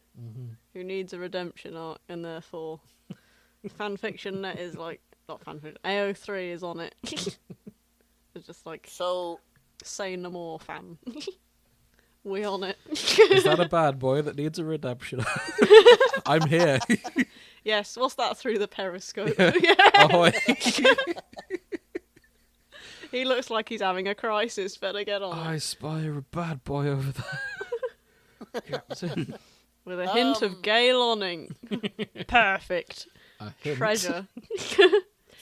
who needs a redemption arc, and therefore fanfiction.net is like not fanfiction. AO3 is on it. It's just like So say no more, fam. We on it. Is that a bad boy that needs a redemption? I'm here. Yes. What's that through the periscope? Ahoy. He looks like he's having a crisis. Better get on I it. spy a bad boy over there. Captain. With a hint of gay loning. Perfect. A hint. Treasure.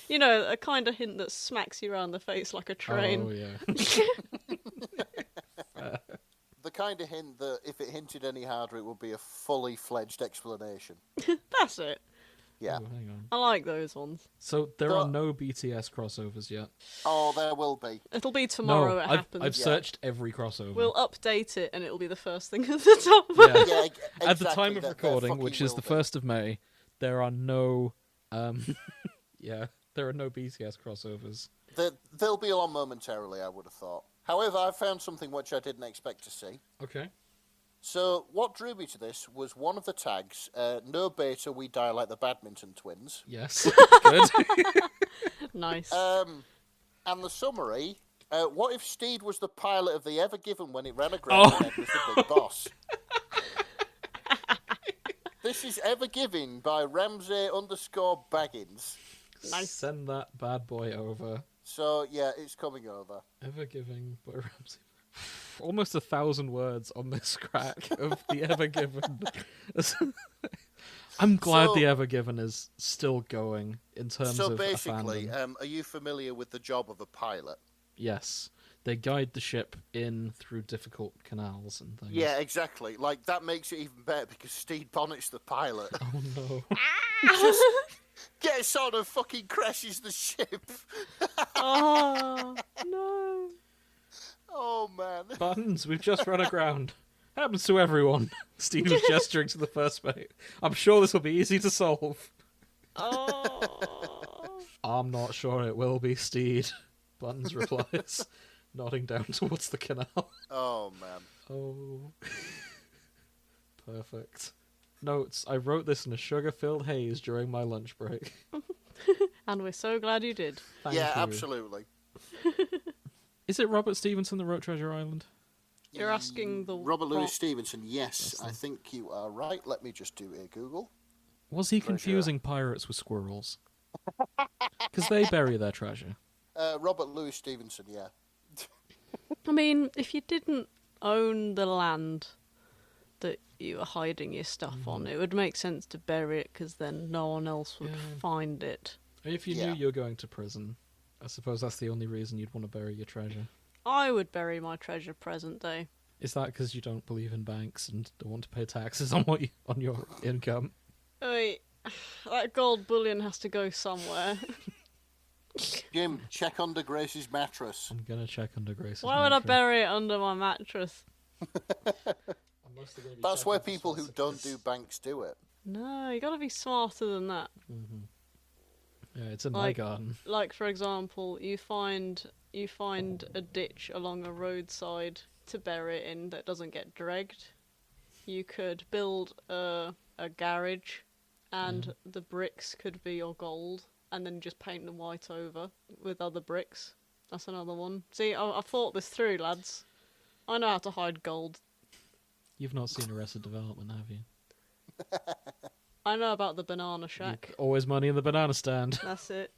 You know, a kind of hint that smacks you around the face like a train. Oh, yeah. the kind of hint that if it hinted any harder, it would be a fully fledged explanation. That's it. Yeah. Oh, hang on. I like those ones. So there are no BTS crossovers yet. Oh, there will be. It'll be tomorrow No, it I've happens. searched every crossover. We'll update it and it'll be the first thing at the top. Yeah. Yeah, exactly. At the time of there recording, fucking which is will the be. 1st of May, there are no, there are no BTS crossovers. They'll be on momentarily, I would have thought. However, I found something which I didn't expect to see. Okay. So, what drew me to this was one of the tags, no beta, we die like the badminton twins. Yes. Good. Nice. And the summary, what if Steed was the pilot of the Ever Given when it ran aground and Ed was the big boss? This is Ever Giving by Ramsey_Baggins. Nice. Send that bad boy over. So, yeah, it's coming over. Ever Giving by Ramsey. Almost 1,000 words on this crack of the Ever Given. I'm glad the Ever Given is still going in terms of So basically, a fandom. are you familiar with the job of a pilot? Yes. They guide the ship in through difficult canals and things. Yeah, exactly. Like, that makes it even better because Steed Bonnet's the pilot. Oh no. Just gets on and fucking crashes the ship. Oh, no. Oh, man. Buttons, we've just run aground. Happens to everyone. Steve is gesturing to the first mate. I'm sure this will be easy to solve. Oh. I'm not sure it will be, Steed. Buttons replies, nodding down towards the canal. Oh, man. Oh. Perfect. Notes, I wrote this in a sugar-filled haze during my lunch break. And we're so glad you did. Thank Yeah, you. absolutely. Is it Robert Stevenson that wrote Treasure Island? You're asking the... Robert Louis Stevenson, yes, I think you are right. Let me just do a Google. Was he confusing pirates with squirrels? Because they bury their treasure. Robert Louis Stevenson, yeah. I mean, if you didn't own the land that you were hiding your stuff on, it would make sense to bury it because then no one else would find it. If you knew you were going to prison, I suppose that's the only reason you'd want to bury your treasure. I would bury my treasure present day. Is that because you don't believe in banks and don't want to pay taxes on on your income? Wait, that gold bullion has to go somewhere. Jim, check under Grace's mattress. I'm gonna check under Grace's Why would I mattress. bury it under my mattress? That's where people who don't do banks do it. No, you gotta be smarter than that. Yeah, it's in my garden. Like, for example, you find a ditch along a roadside to bury it in that doesn't get dragged. You could build a garage, and the bricks could be your gold, and then just paint them white over with other bricks. That's another one. See, I've thought this through, lads. I know how to hide gold. You've not seen Arrested Development, have you? I know about the banana shack. Always money in the banana stand. That's it.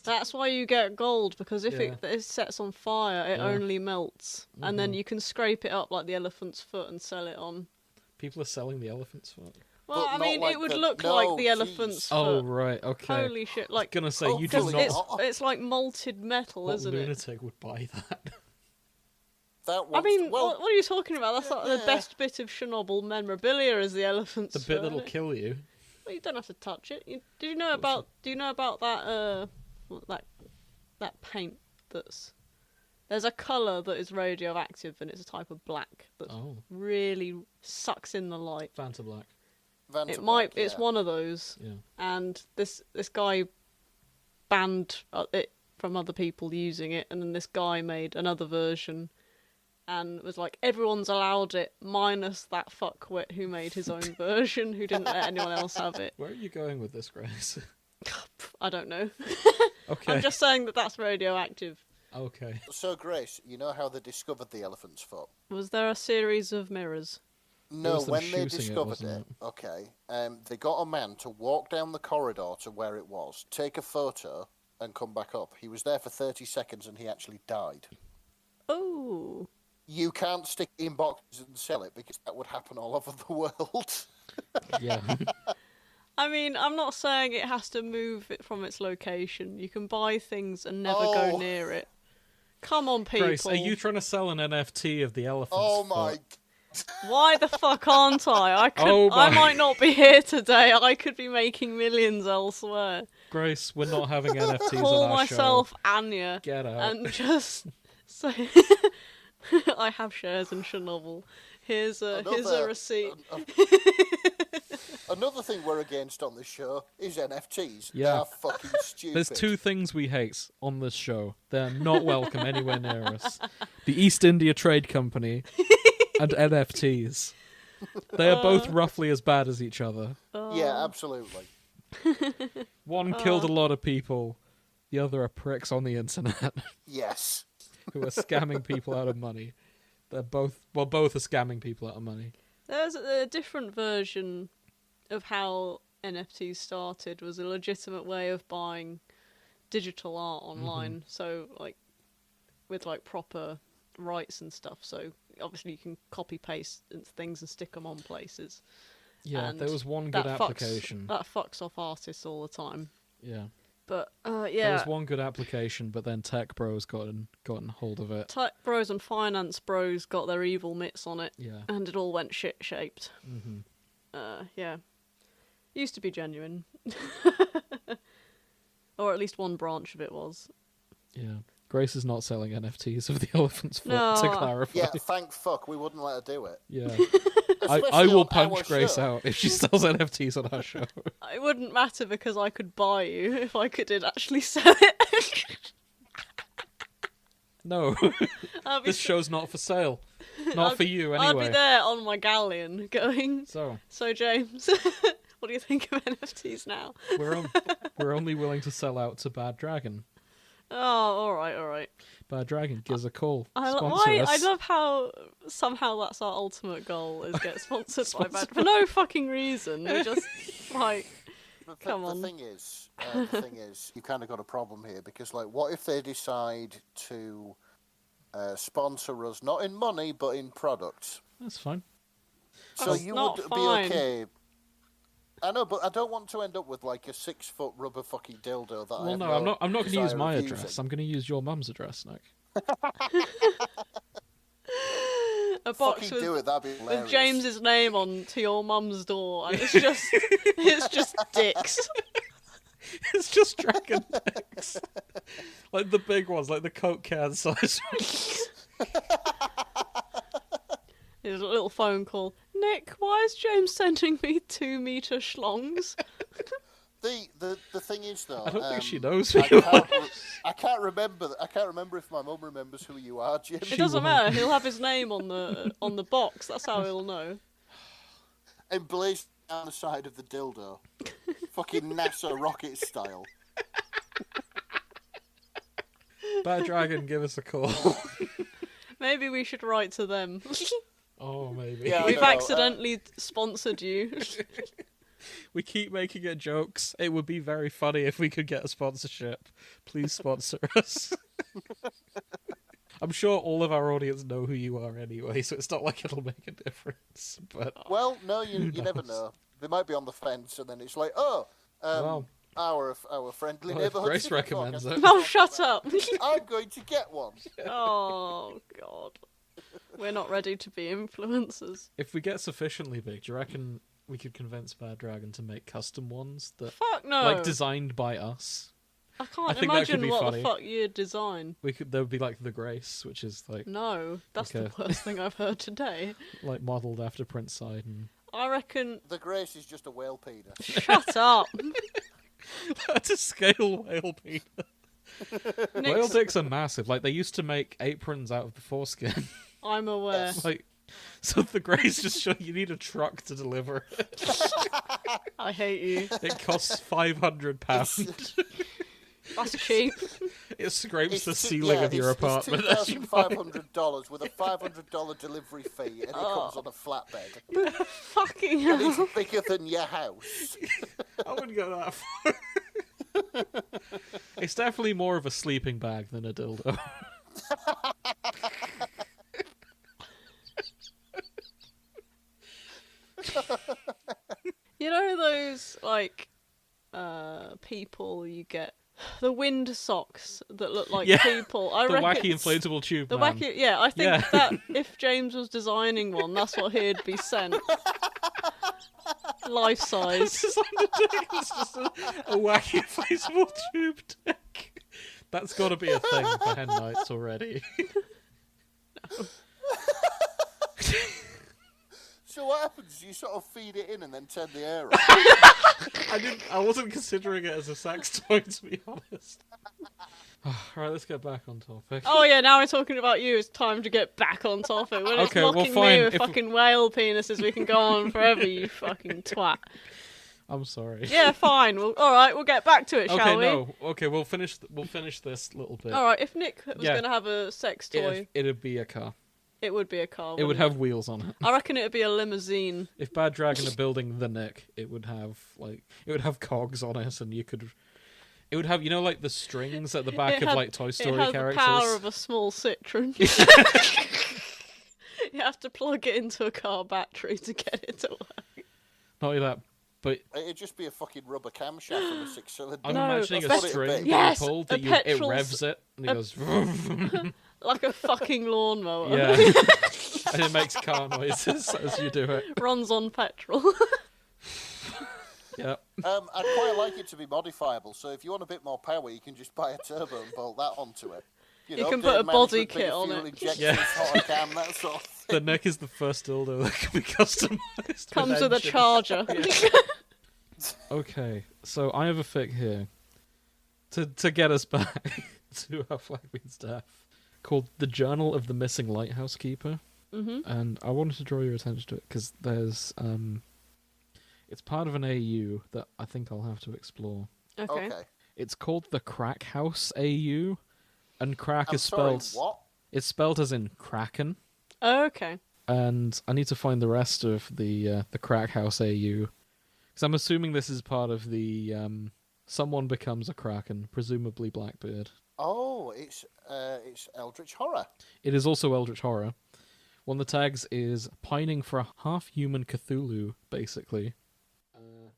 That's why you get gold, because if it sets on fire, it only melts. And then you can scrape it up like the elephant's foot and sell it on. People are selling the elephant's foot. Well, But I not mean, like it would the- look no, like the jeez. elephant's foot. Oh, right, okay. Holy shit, like... Gonna say, you do Hopefully not... It's, not. it's like malted metal, What isn't it? lunatic would buy that? that I one. mean, Well, what are you talking about? That's like the best bit of Chernobyl memorabilia is the elephant's The bit fur. that'll kill you. Well, you don't have to touch it. Do you know about that that paint that's... There's a colour that is radioactive and it's a type of black that really sucks in the light. Vanta Black. It's one of those. Yeah. And this guy banned it from other people using it, and then this guy made another version and was like, everyone's allowed it minus that fuckwit who made his own version, who didn't let anyone else have it. Where are you going with this, Grace? I don't know. Okay. I'm just saying that's radioactive. Okay. So, Grace, you know how they discovered the elephant's foot? Was there a series of mirrors? No, when they discovered it, they got a man to walk down the corridor to where it was, take a photo, and come back up. He was there for 30 seconds and he actually died. Oh. You can't stick it in boxes and sell it because that would happen all over the world. Yeah. I mean, I'm not saying it has to move it from its location. You can buy things and never go near it. Come on, people. Grace, are you trying to sell an NFT of the elephant's Oh my... Why the fuck aren't I? I might not be here today. I could be making millions elsewhere. Grace, we're not having NFTs on our show. Call myself Anya. Get out. And just say... I have shares in Chernobyl. Here's a receipt. Another thing we're against on this show is NFTs. Yeah. They are fucking stupid. There's two things we hate on this show. They're not welcome anywhere near us. The East India Trade Company and NFTs. They are both roughly as bad as each other. Yeah, absolutely. One killed a lot of people. The other are pricks on the internet. Yes. Who are scamming people out of money. Both are scamming people out of money. There's a different version of how NFTs started. Was a legitimate way of buying digital art online. So with proper rights and stuff. So obviously you can copy paste things and stick them on places. Yeah, and there was one good application. That fucks off artists all the time. Yeah. But yeah, there was one good application, but then tech bros gotten hold of it. Tech bros and finance bros got their evil mitts on it, and it all went shit shaped. Yeah, used to be genuine, or at least one branch of it was. Yeah, Grace is not selling NFTs of the elephant's foot. To clarify, yeah, thank fuck we wouldn't let her do it. Yeah. I will punch Grace out if she sells NFTs on our show. It wouldn't matter because I could buy you if I did actually sell it. No, this show's not for sale. Not for you, anyway. I'll be there on my galleon going, So James, what do you think of NFTs now? We're only willing to sell out to Bad Dragon. Oh, all right. Bad Dragon, give us a call. I love how somehow that's our ultimate goal, is get sponsored by Bad for no fucking reason. We just come on. The thing is, you've kind of got a problem here because, what if they decide to sponsor us, not in money but in products? That's fine. So you would be okay. I know, but I don't want to end up with a 6-foot rubber fucking dildo that I'm not going to use my address. I'm going to use your mum's address, Nick. A box with James's name on to your mum's door, and it's just dicks. It's just dragon dicks. The big ones, the Coke can size. There's a little phone call. Nick, why is James sending me 2-meter schlongs? The thing is though, I don't think she knows who I can't remember if my mum remembers who you are, Jim. It doesn't matter. He'll have his name on the box. That's how he'll know. Emblazoned down the side of the dildo, fucking NASA rocket style. Bad Dragon, give us a call. Maybe we should write to them. Oh, maybe. Yeah, we've accidentally sponsored you. We keep making it jokes. It would be very funny if we could get a sponsorship. Please sponsor us. I'm sure all of our audience know who you are anyway, so it's not like it'll make a difference. But well, no, you never know. They might be on the fence, and then it's like, our friendly neighbourhood. Grace recommends it. Oh, shut up! I'm going to get one. Oh God. We're not ready to be influencers. If we get sufficiently big, do you reckon we could convince Bad Dragon to make custom ones that, Fuck no. like, designed by us? I can't think that could imagine be what funny. the fuck you'd design. There would be like the Grace, which is like No, that's Okay. the worst thing I've heard today. like modelled after Prince Sidon. I reckon. The Grace is just a whale penis. Shut up. That's a scale whale penis. Whale Nick's, dicks are massive. Like they used to make aprons out of the foreskin. I'm aware. Like, so the Grace just show you need a truck to deliver it. I hate you. It costs £500. That's cheap. It scrapes It's the two- ceiling yeah, of your it's apartment as you buy it. $2,500 with a $500 delivery fee, and it comes on a flatbed. Fucking And hell. it's bigger than your house. I wouldn't go that far. It's definitely more of a sleeping bag than a dildo. You know those, like, people you get? The wind socks that look like Yeah, people. I The reckon wacky inflatable tube The man. wacky, yeah. I think Yeah. that if James was designing one, that's what he'd be sent. Life size. It's just like the dick. It's just a wacky inflatable tube dick. That's got to be a thing for hen nights already. So what happens? You sort of feed it in and then turn the air on. I wasn't considering it as a sex toy, to be honest. Alright, let's get back on topic. Oh yeah, now we're talking about you. It's time to get back on topic. When it's Okay, well, mocking fine. me with If- fucking whale penises, we can go on forever. You fucking twat. I'm sorry. Yeah, fine. All right, we'll get back to it, shall we? Okay, we'll finish this little bit. All right. If Nick was Yeah. going to have a sex toy, It'd be a car. it would be a car. It would wouldn't have wheels on it. I reckon it would be a limousine. If Bad Dragon are building the Nick, it would have cogs on it, and it would have, like the strings at the back It of had- like Toy It Story has characters. the power of a small Citroen. You have to plug it into a car battery to get it to work. Not only that, but It'd just be a fucking rubber camshaft and a six-cylinder. I'm No, imagining that's a what it'd string be. Yes, being pulled a that it petrol's- revs it, and it a- goes. Like a fucking lawnmower. Yeah, and it makes car noises as you do it. Runs on petrol. Yeah. I'd quite like it to be modifiable, so if you want a bit more power, you can just buy a turbo and bolt that onto it. You know, can bit put of a body management, bit kit of on fuel it. injections, Yeah. hotter cam, that sort of thing. The Nick is the first dildo that can be customized. Comes with a engine. charger. Okay, so I have a fic here to get us back to our Blackbeard's death, called "The Journal of the Missing Lighthouse Keeper," and I wanted to draw your attention to it because there's it's part of an AU that I think I'll have to explore. Okay. Okay. It's called the Crack House AU, and crack I'm is sorry, spelled what? it's spelled as in Kraken. Okay. And I need to find the rest of the Crack House AU, because I'm assuming this is part of the someone becomes a Kraken, presumably Blackbeard. Oh, it's Eldritch Horror. It is also Eldritch Horror. One of the tags is pining for a half-human Cthulhu, basically.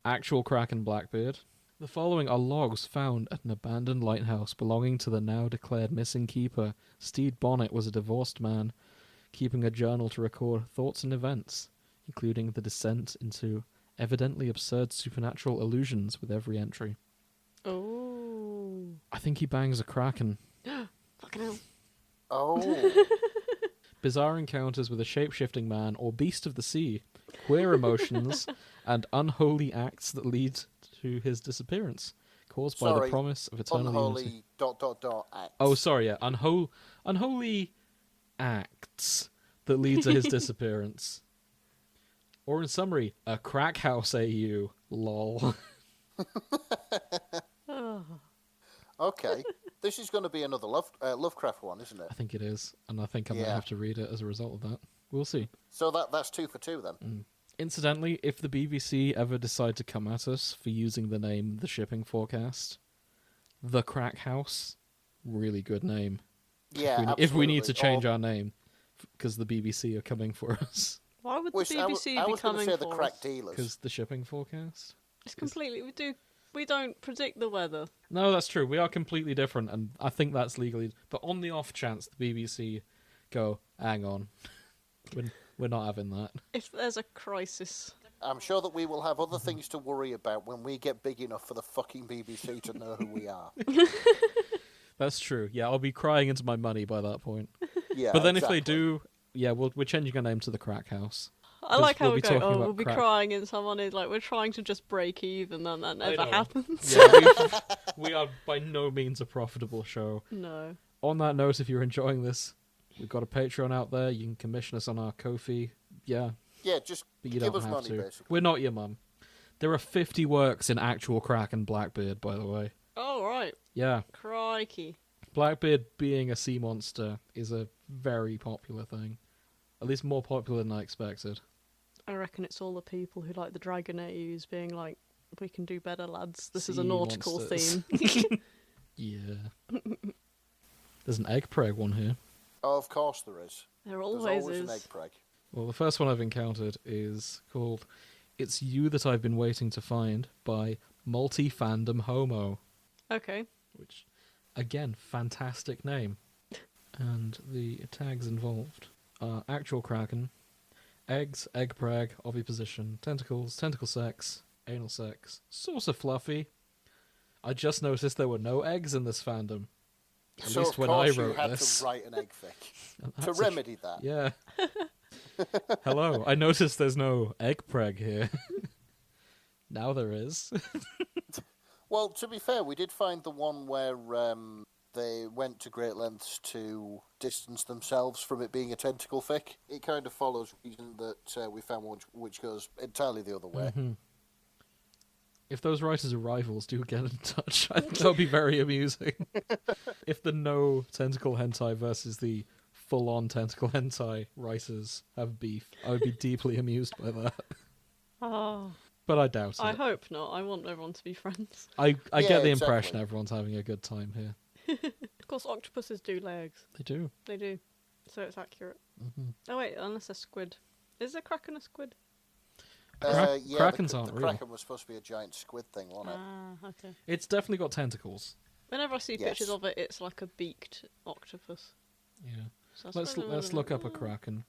Actual Kraken Blackbeard. The following are logs found at an abandoned lighthouse belonging to the now declared missing keeper. Steed Bonnet was a divorced man, keeping a journal to record thoughts and events, including the descent into evidently absurd supernatural illusions with every entry. Oh. I think he bangs a Kraken. Fucking hell. Oh. Bizarre encounters with a shape-shifting man or beast of the sea, queer emotions, and unholy acts that lead to his disappearance, caused by the Sorry, promise of eternal unity. Unholy ... acts. Oh, sorry, yeah. Unholy acts that lead to his disappearance. Or in summary, a crack house AU. Lol. Oh. Okay. This is going to be another Lovecraft one, isn't it? I think it is, and I think I might Yeah. have to read it as a result of that. We'll see. So that's 2 for 2 then. Incidentally, if the BBC ever decide to come at us for using the name The Shipping Forecast, The Crack House, really good name. Yeah, If we need to absolutely. change our name, because the BBC are coming for us. Why would the Which I BBC was be going to coming say for the crack us? dealers. Because The Shipping Forecast? It's completely. We don't predict the weather. No, that's true. We are completely different, and I think that's legally... But on the off chance the BBC go, hang on, we're not having that. If there's a crisis. I'm sure that we will have other things to worry about when we get big enough for the fucking BBC to know who we are. That's true. Yeah, I'll be crying into my money by that point. Yeah, but then exactly. if they do, yeah, we're changing our name to the Crack House. I like how we'll we be go, talking about we'll be crack. crying in someone is like, we're trying to just break even, and that never know. happens. Yeah, we are by no means a profitable show. No. On that note, if you're enjoying this, we've got a Patreon out there. You can commission us on our Ko-fi. Yeah. Yeah, just But you give don't us have money, to. basically. We're not your mum. There are 50 works in actual Crack and Blackbeard, by the way. Oh, right. Yeah. Crikey. Blackbeard being a sea monster is a very popular thing. At least more popular than I expected. I reckon it's all the people who like the Dragon A's being like, we can do better, lads. This is a Sea nautical monsters. theme. Yeah. There's an egg preg one here. Oh, of course there is. There There's always always is. an egg preg. Well, the first one I've encountered is called It's You That I've Been Waiting to Find by Multi-Fandom Homo. Okay. Which, again, fantastic name. And the tags involved are actual Kraken, eggs, egg preg, oviposition, tentacles, tentacle sex, anal sex, sort of fluffy. I just noticed there were no eggs in this fandom. At So least of when I course wrote you had this. to write an egg fic And to that's a remedy that. Yeah. Hello, I noticed there's no egg preg here. Now there is. Well, to be fair, we did find the one where they went to great lengths to distance themselves from it being a tentacle fic. It kind of follows reason that we found one which goes entirely the other way. Mhm. If those writers are rivals, do get in touch. I think that'll be very amusing. If the no tentacle hentai versus the full-on tentacle hentai writers have beef, I would be deeply amused by that. Oh, But I doubt I it. hope not. I want everyone to be friends. I Yeah, get the exactly. impression everyone's having a good time here. Of course, octopuses do lay eggs. They do. They do. So it's accurate. Mm-hmm. Oh, wait, unless a squid. Is there Kraken a squid? Yeah, Krakens the aren't real. Kraken was supposed to be a giant squid thing, wasn't it? Ah, okay. It's definitely got tentacles. Whenever I see Yes. pictures of it, it's like a beaked octopus. Yeah. So I suppose Let's look up a Kraken.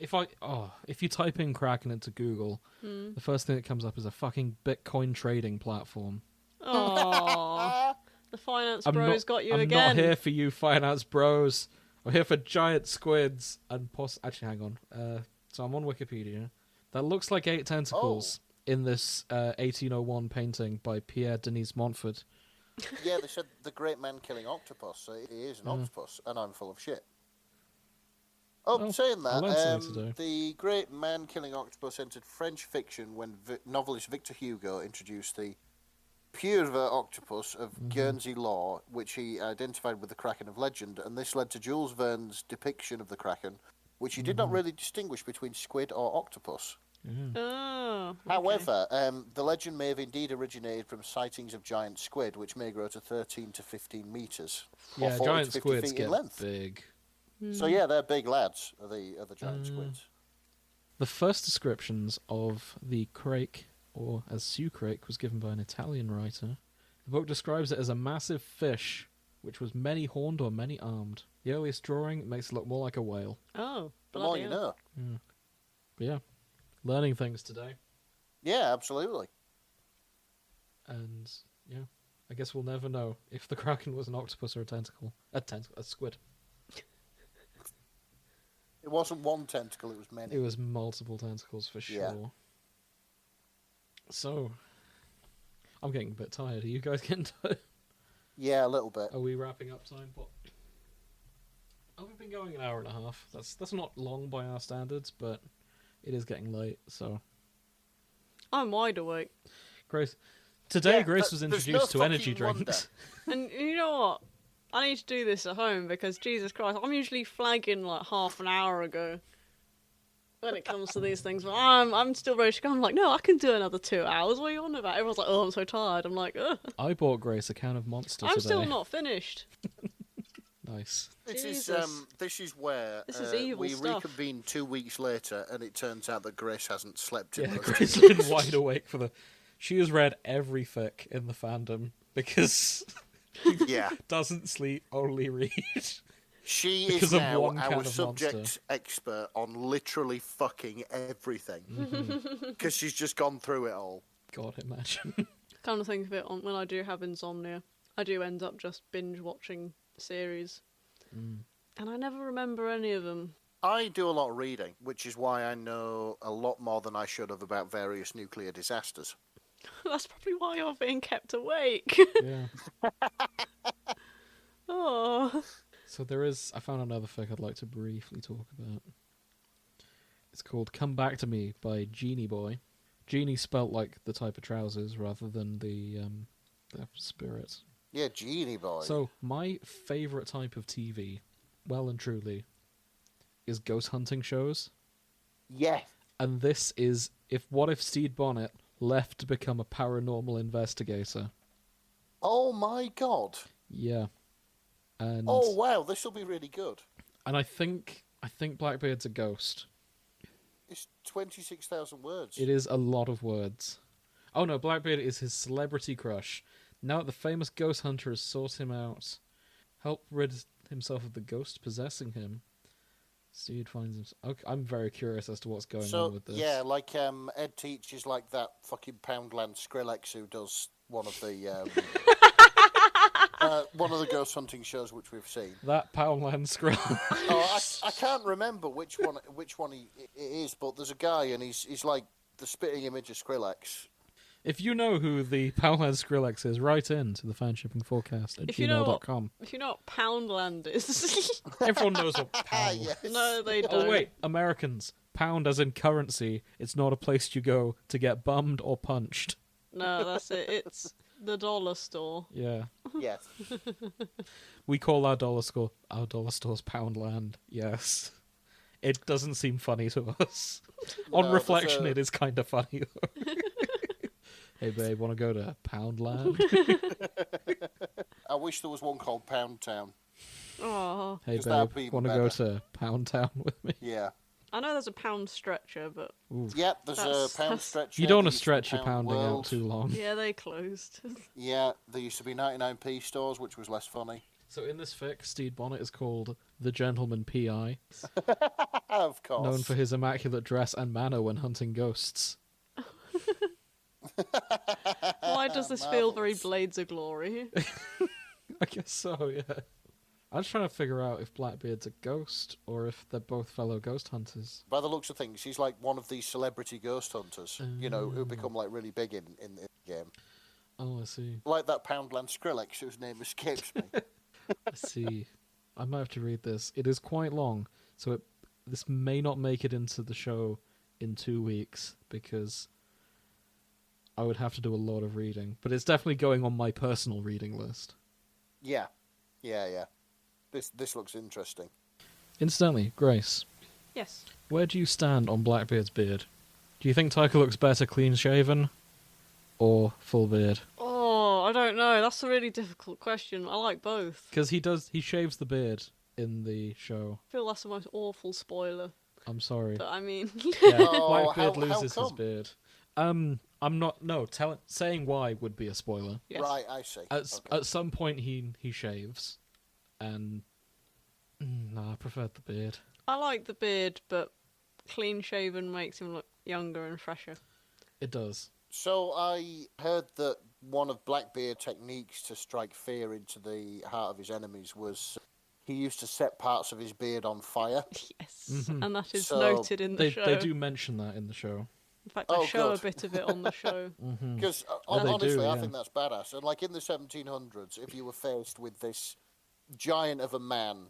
If you type in Kraken into Google, Hmm. the first thing that comes up is a fucking Bitcoin trading platform. Aww. The finance I'm bros not, got you I'm again. not here for you finance bros. I'm here for giant squids and actually, hang on. So I'm on Wikipedia. That looks like 8 tentacles in this 1801 painting by Pierre Denis Montfort. Yeah, they said the great man killing octopus, so it is an octopus, and I'm full of shit. Oh, Saying I learned that, something today. the great man killing octopus entered French fiction when novelist Victor Hugo introduced the pure octopus of Guernsey law, which he identified with the Kraken of legend, and this led to Jules Verne's depiction of the Kraken, which he did not really distinguish between squid or octopus. Oh. Okay. However, the legend may have indeed originated from sightings of giant squid, which may grow to 13 to 15 metres, or Yeah, 40 giant to 50 squids feet get in length. big. So yeah, they're big lads, are the giant squids. The first descriptions of the crake, or as Sue Crake, was given by an Italian writer. The book describes it as a massive fish, which was many-horned or many-armed. The earliest drawing makes it look more like a whale. Oh. The more bloody you hell. know. But yeah, learning things today. Yeah, absolutely. And yeah, I guess we'll never know if the Kraken was an octopus or a tentacle. A squid. It wasn't one tentacle, it was many. It was multiple tentacles for sure. Yeah. So, I'm getting a bit tired. Are you guys getting tired? Yeah, a little bit. Are we wrapping up time? What? Oh, we've been going an hour and a half. That's not long by our standards, but it is getting late. So, I'm wide awake. Grace, today Yeah, Grace was there's introduced no to energy fucking wonder. drinks. And you know what? I need to do this at home because, Jesus Christ, I'm usually flagging like half an hour ago when it comes to these things. But I'm still ready to go. I'm like, no, I can do another 2 hours. What are you on about? Everyone's like, oh, I'm so tired. I'm like, ugh. I bought Grace a can of Monster I'm today. still not finished. Nice. This Jesus. is where This is evil we stuff. reconvene 2 weeks later, and it turns out that Grace hasn't slept in Yeah, those Grace 2 has been weeks. wide awake for the... She has read every fic in the fandom because Yeah. doesn't sleep, only read. She Because is of now one kind our of subject monster. expert on literally fucking everything. Because she's just gone through it all. God, imagine. Kind of think of it when I do have insomnia. I do end up just binge watching series. And I never remember any of them. I do a lot of reading, which is why I know a lot more than I should have about various nuclear disasters. That's probably why you're being kept awake. Yeah. Oh. So I found another fic I'd like to briefly talk about. It's called Come Back to Me by Genie Boy. Genie spelt like the type of trousers rather than the spirit. Yeah, Genie Boy. So, my favourite type of TV, well and truly, is ghost hunting shows. Yeah. And this is what if Stede Bonnet left to become a paranormal investigator? Oh my god. Yeah. And oh wow, this will be really good. And I think Blackbeard's a ghost. It's 26,000 words. It is a lot of words. Oh no, Blackbeard is his celebrity crush. Now that the famous ghost hunter has sought him out, help rid himself of the ghost possessing him. Stede finds him. Okay, I'm very curious as to what's going on with this. Yeah, like Ed teaches like that fucking Poundland Skrillex who does one of the ghost hunting shows which we've seen. That Poundland Skrillex. Oh, I can't remember which one it is, but there's a guy and he's like the spitting image of Skrillex. If you know who the Poundland Skrillex is, write in to the fanshippingforecast@gmail.com. If you know what Poundland is. Everyone knows what pound is. Yes. No, they don't. Oh wait, Americans. Pound as in currency. It's not a place you go to get bummed or punched. No, that's it. It's the dollar store. Yeah. Yes. We call our dollar stores Poundland. Yes. It doesn't seem funny to us. On No, reflection, it is kind of funny though. Hey babe, want to go to Poundland? I wish there was one called Pound Town. Oh. Hey 'Cause that'd babe, be want to go to Pound Town with me? Yeah. I know there's a pound stretcher, but Yep, there's a That's- pound that's- stretcher. You don't want there to used be stretch your Pound pounding out World. too long. yeah, they closed. Yeah, there used to be 99p stores, which was less funny. So in this fic, Stede Bonnet is called the Gentleman P.I., Of course. known for his immaculate dress and manner when hunting ghosts. Why does this feel very Marvellous. Blades of Glory? I guess so, yeah. I'm just trying to figure out if Blackbeard's a ghost or if they're both fellow ghost hunters. By the looks of things, he's like one of these celebrity ghost hunters, who become like really big in the game. Oh, I see. Like that Poundland Skrillex, whose name escapes me. I see. I might have to read this. It is quite long, so this may not make it into the show in 2 weeks because I would have to do a lot of reading. But it's definitely going on my personal reading list. Yeah. This looks interesting. Incidentally, Grace, Yes. where do you stand on Blackbeard's beard? Do you think Tyker looks better clean-shaven or full beard? Oh, I don't know. That's a really difficult question. I like both. Because he shaves the beard in the show. I feel that's the most awful spoiler. I'm sorry. But I mean, Yeah, Oh, Blackbeard how loses his come? beard. I'm not. No, saying why would be a spoiler. yes. Right, I see. At some point, he shaves, and I preferred the beard. I like the beard, but clean shaven makes him look younger and fresher. It does. So I heard that one of Blackbeard's techniques to strike fear into the heart of his enemies was he used to set parts of his beard on fire. Yes. Mhm. And that is So noted in the They show. they do mention that in the show. In fact, Oh, I show good. a bit of it on the show. Mm-hmm. Because Oh, they honestly, do, I yeah. think that's badass. And like in the 1700s, if you were faced with this giant of a man,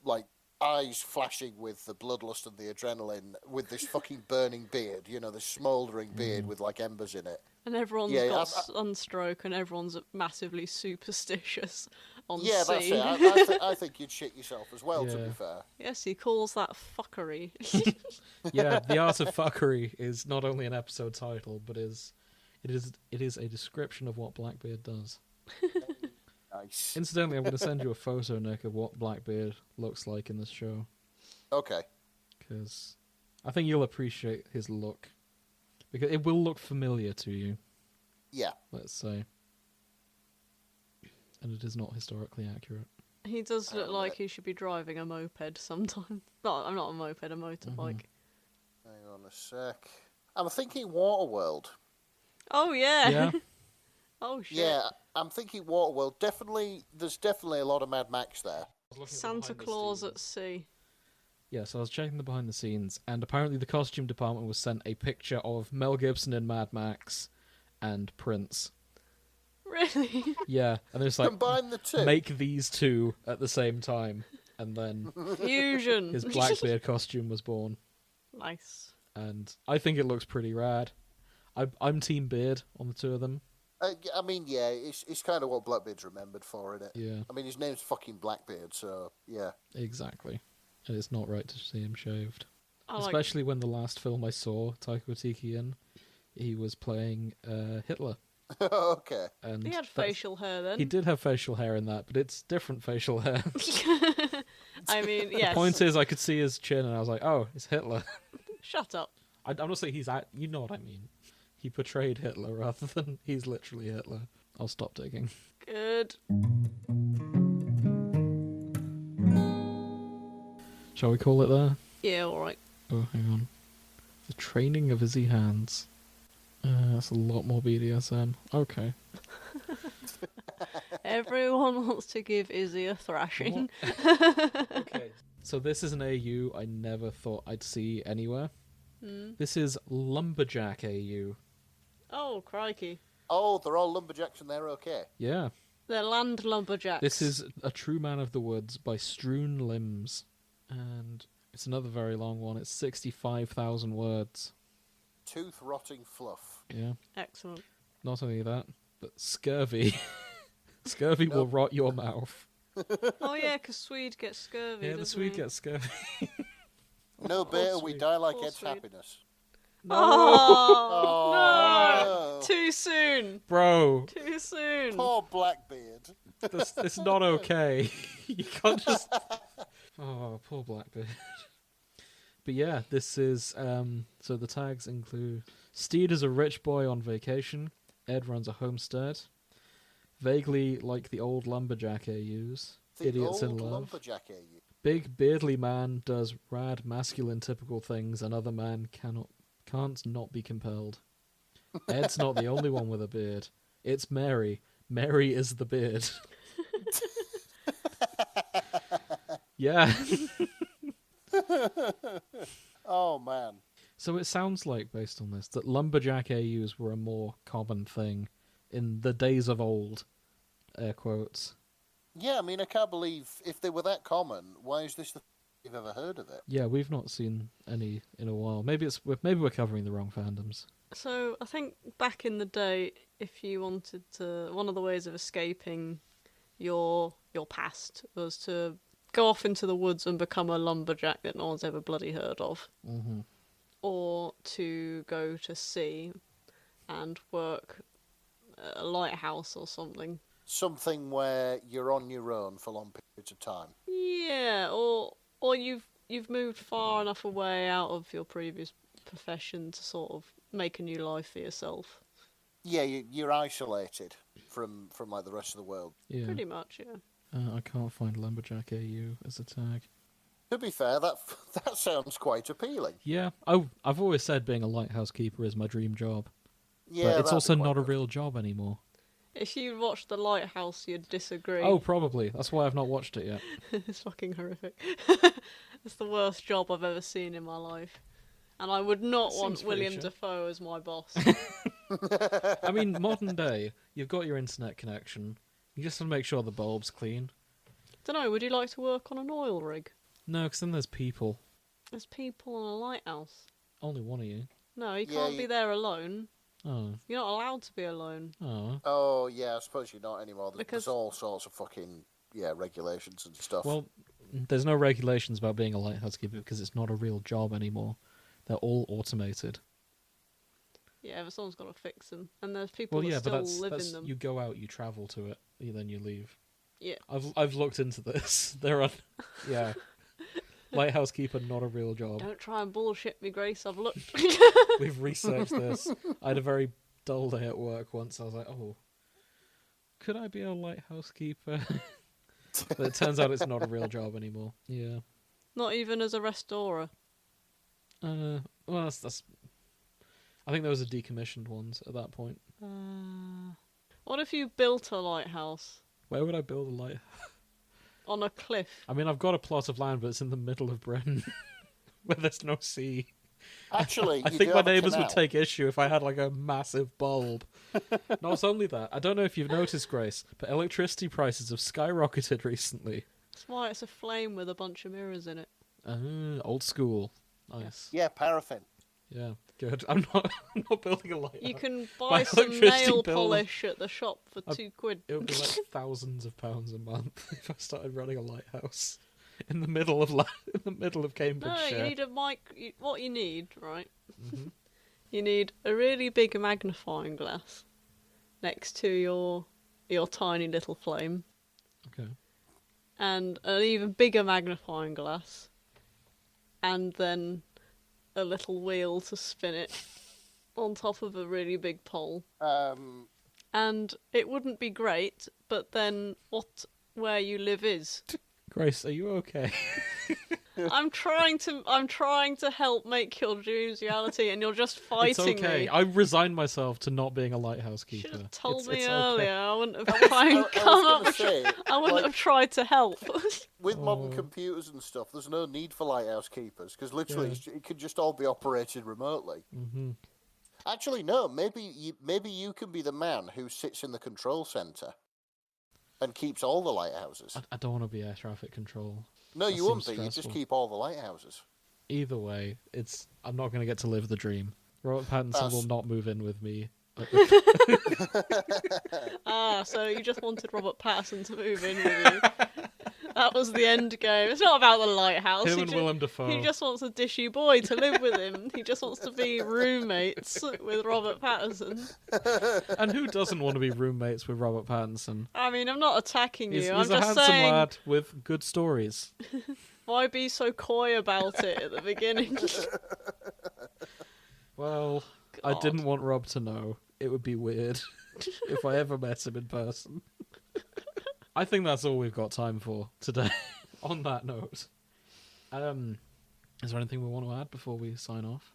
like eyes flashing with the bloodlust and the adrenaline, with this fucking burning beard, this smouldering beard with like embers in it. And everyone's Yeah, got sunstroke and everyone's massively superstitious on Yeah, that's sea. it. I think you'd shit yourself as well, to Yeah. be fair. Yes, he calls that fuckery. Yeah, the art of fuckery is not only an episode title, but it is a description of what Blackbeard does. Nice. Incidentally, I'm going to send you a photo, Nick, of what Blackbeard looks like in this show, Okay. because I think you'll appreciate his look, because it will look familiar to you. Yeah. Let's say, and it is not historically accurate. He does look like he should be driving a moped sometimes. I'm not a moped, a motorbike. Hang on a sec. I'm thinking Waterworld. Oh, yeah. Yeah. Oh, shit. Yeah, I'm thinking Waterworld. There's definitely a lot of Mad Max there. Santa Claus at sea. Yeah, so I was checking the behind the scenes, and apparently the costume department was sent a picture of Mel Gibson in Mad Max and Prince. Really? Yeah, and there's like, Combine the two. make these two at the same time, and then Fusion. his Blackbeard costume was born. Nice. And I think it looks pretty rad. I'm Team Beard on the two of them. I mean, yeah, it's kind of what Blackbeard's remembered for, isn't it? Yeah. I mean, his name's fucking Blackbeard, so yeah. Exactly. And it's not right to see him shaved. I Especially when the last film I saw Taika Waititi in, he was playing Hitler. Okay. And he had facial hair then. He did have facial hair in that, but it's different facial hair. I mean, yes. The point is, I could see his chin, and I was like, "Oh, it's Hitler." Shut up. I'm not saying he's at. You know what I mean. He portrayed Hitler rather than he's literally Hitler. I'll stop digging. Good. Shall we call it there? Yeah, alright. Oh, hang on. The training of Izzy hands. That's a lot more BDSM. Okay. Everyone wants to give Izzy a thrashing. Okay. So this is an AU I never thought I'd see anywhere. This is Lumberjack AU. Oh, crikey. Oh, they're all lumberjacks and they're okay. Yeah. They're land lumberjacks. This is A True Man of the Woods by Strewn Limbs. And it's another very long one. It's 65,000 words. Tooth-rotting fluff. Yeah. Excellent. Not only that, but scurvy. Scurvy will rot your mouth. Oh, yeah, because Swede gets scurvy. Yeah, the Swede gets scurvy. No better, we die like Poor Ed's Swede. happiness. Oh, Oh, no! Too soon. Bro, Too soon. Poor Blackbeard. it's not okay. You can't just... Oh, poor Blackbeard. But yeah, this is... So the tags include... Steed is a rich boy on vacation. Ed runs a homestead. Vaguely like the old lumberjack AUs. The Idiots in old love. lumberjack AU. Big beardly man does rad masculine typical things, and other man can't not be compelled. Ed's not the only one with a beard. It's Mary. Mary is the beard. Yeah. Oh, man. So it sounds like, based on this, that lumberjack AUs were a more common thing in the days of old. Air quotes. Yeah, I mean, I can't believe if they were that common, why is this the you've ever heard of it? Yeah, we've not seen any in a while. Maybe we're covering the wrong fandoms. So, I think back in the day, if you wanted to... One of the ways of escaping your past was to go off into the woods and become a lumberjack that no one's ever bloody heard of. Mm-hmm. Or to go to sea and work at a lighthouse or something. Something where you're on your own for long periods of time. Yeah, or you've moved far enough away out of your previous profession to sort of make a new life for yourself. Yeah, you're isolated from like the rest of the world. Yeah. Pretty much, yeah. I can't find lumberjack AU as a tag. To be fair, that sounds quite appealing. Yeah, I've always said being a lighthouse keeper is my dream job. Yeah, but it's that'd also be quite not a good. real job anymore. If you watched The Lighthouse, you'd disagree. Oh, probably. That's why I've not watched it yet. It's fucking horrific. It's the worst job I've ever seen in my life. And I would not That want seems pretty William shit. Dafoe as my boss. I mean, modern day, you've got your internet connection. You just want to make sure the bulb's clean. Dunno, would you like to work on an oil rig? No, because then there's people. There's people on a lighthouse. Only one of you. No, you Yeah, can't be there alone. Oh. You're not allowed to be alone. Oh. Oh, yeah, I suppose you're not anymore. There's Because- all sorts of fucking, regulations and stuff. Well, there's no regulations about being a lighthouse keeper because it's not a real job anymore. They're all automated. Yeah, but someone's got to fix them. And there's people Well, that yeah, still but live that's in them. you go out, you travel to it, then you leave. Yeah. I've looked into this. They're on. Yeah. Lighthouse keeper, not a real job. Don't try and bullshit me, Grace. I've looked. We've researched this. I had a very dull day at work once. I was like, oh, could I be a lighthouse keeper? But it turns out it's not a real job anymore. Yeah. Not even as a restorer. Well, that's. I think those are decommissioned ones at that point. What if you built a lighthouse? Where would I build a light? On a cliff. I mean, I've got a plot of land, but it's in the middle of Britain, where there's no sea. Actually, I think my neighbours would take issue if I had like a massive bulb. Not only that, I don't know if you've noticed, Grace, but electricity prices have skyrocketed recently. That's why it's a flame with a bunch of mirrors in it. Old school. Nice. Yeah, paraffin. Yeah, good. I'm not building a lighthouse. You can My buy some electricity nail bill- polish at the shop for £2. It would be like thousands of pounds a month if I started running a lighthouse in the middle of No, Cambridgeshire. you need a mic. What you need, right? Mhm. You need a really big magnifying glass next to your tiny little flame, Okay. and an even bigger magnifying glass, and then a little wheel to spin it on top of a really big pole. And it wouldn't be great, but then where you live is. Grace, are you okay? I'm trying to help make your dreams reality, and you're just It's fighting okay. me. I resigned myself to not being a lighthouse You keeper. should have told It's me okay. earlier. I wouldn't have I wouldn't have tried to help. With modern computers and stuff, there's no need for lighthouse keepers because literally it could just all be operated remotely. Mm-hmm. Actually, no. Maybe you can be the man who sits in the control center and keeps all the lighthouses. I don't want to be air traffic control. No, That you won't seems be. You just stressful. keep all the lighthouses. Either way, I'm not going to get to live the dream. Robert Pattinson will not move in with me. So you just wanted Robert Pattinson to move in with you. That was the end game. It's not about the lighthouse. Him and Willem Dafoe. He just wants a dishy boy to live with him. He just wants to be roommates with Robert Pattinson. And who doesn't want to be roommates with Robert Pattinson? I mean, I'm not attacking you. He's I'm a just handsome saying, lad with good stories. why be so coy about it at the beginning? Well, I didn't want Rob to know. It would be weird if I ever met him in person. I think that's all we've got time for today. On that note, is there anything we want to add before we sign off?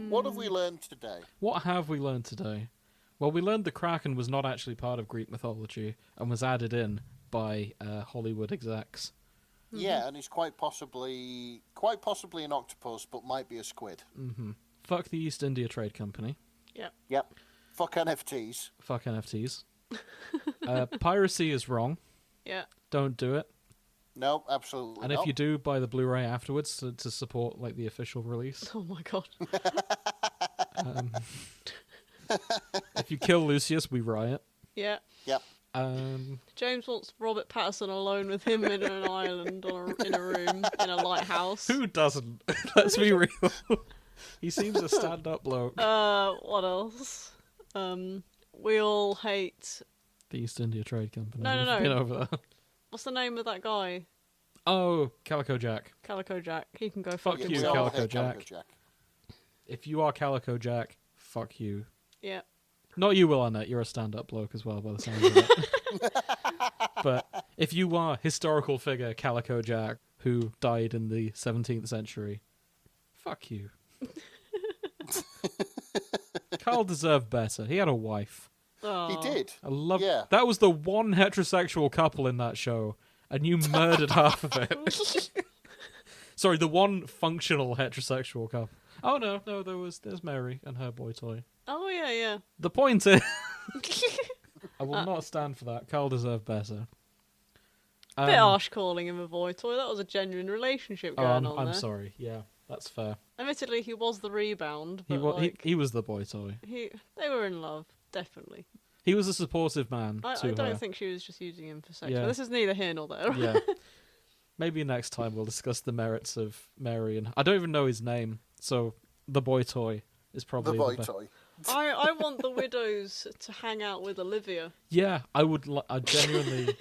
What have we learned today? What have we learned today? Well, we learned the Kraken was not actually part of Greek mythology and was added in by Hollywood execs. Yeah, and it's quite possibly an octopus, but might be a squid. Mm-hmm. Fuck the East India Trade Company. Yep. Fuck NFTs. Fuck NFTs. Piracy is wrong. Yeah. Don't do it. No, absolutely And not. if you do, buy the Blu-ray afterwards to support like the official release. Oh my god. If you kill Lucius, we riot. Yeah. Yep. James wants Robert Pattinson alone with him in an island in a room in a lighthouse. Who doesn't? Let's be real. He seems a stand-up bloke. What else? We all hate. The East India Trade Company. No. We've been over that. What's the name of that guy? Oh, Calico Jack. Calico Jack. He can go Fuck fuck you, we himself. all Calico hate Jack. Calico Jack. If you are Calico Jack, fuck you. Yeah. Not you, Will Arnett. You're a stand-up bloke as well, by the sound of it. But if you are historical figure Calico Jack, who died in the 17th century, fuck you. Carl deserved better. He had a wife. Oh. He did. I love. Yeah. That was the one heterosexual couple in that show, and you murdered half of it. Sorry, the one functional heterosexual couple. Oh no, there's Mary and her boy toy. Oh yeah. The point is, I will not stand for that. Carl deserved better. Bit harsh calling him a boy toy. That was a genuine relationship going on I'm there. sorry. Yeah, that's fair. Admittedly, he was the rebound. But He was the boy toy. they were in love, definitely. He was a supportive man I to her. don't think she was just using him for sex. Yeah. But this is neither here nor there. Yeah. Maybe next time we'll discuss the merits of Mary and I don't even know his name, so the boy toy is probably The boy best. toy. I want the widows to hang out with Olivia. Yeah, I would. I genuinely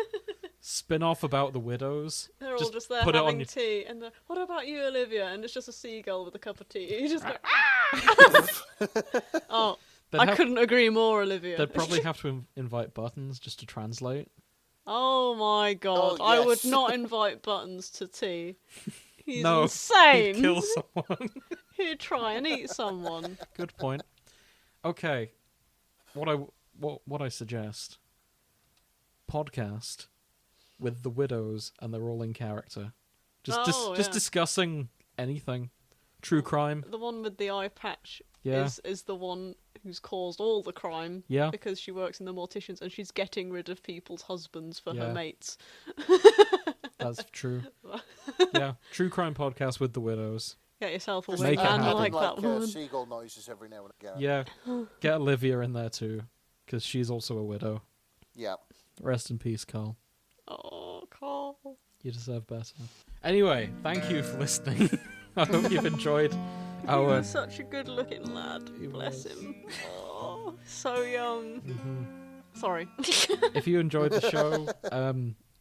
spin off about the widows. They're all Just just there put it on having your- tea, and what about you, Olivia? And it's just a seagull with a cup of tea. You just go, oh, I couldn't agree more, Olivia. They'd probably have to invite Buttons just to translate. Oh my god, Oh, I would yes. not invite Buttons to tea. He's No, insane. He'd kill someone. He'd try and eat someone. Good point. Okay, what I suggest: podcast with the widows, and they're all in character, just discussing anything, true crime. The one with the eye patch Yeah. is the one who's caused all the crime. Yeah. Because she works in the morticians and she's getting rid of people's husbands for her Yeah. mates. That's true. Yeah, true crime podcast with the widows. Get yourself a Just Make it man happen. like that woman. seagull noises every now and again. Yeah, get Olivia in there too, because she's also a widow. Yeah. Rest in peace, Carl. Oh, Carl. You deserve better. Anyway, thank you for listening. I hope you've enjoyed He our. was such a good-looking lad. He Bless was. him. Oh, so young. Sorry. If you enjoyed the show,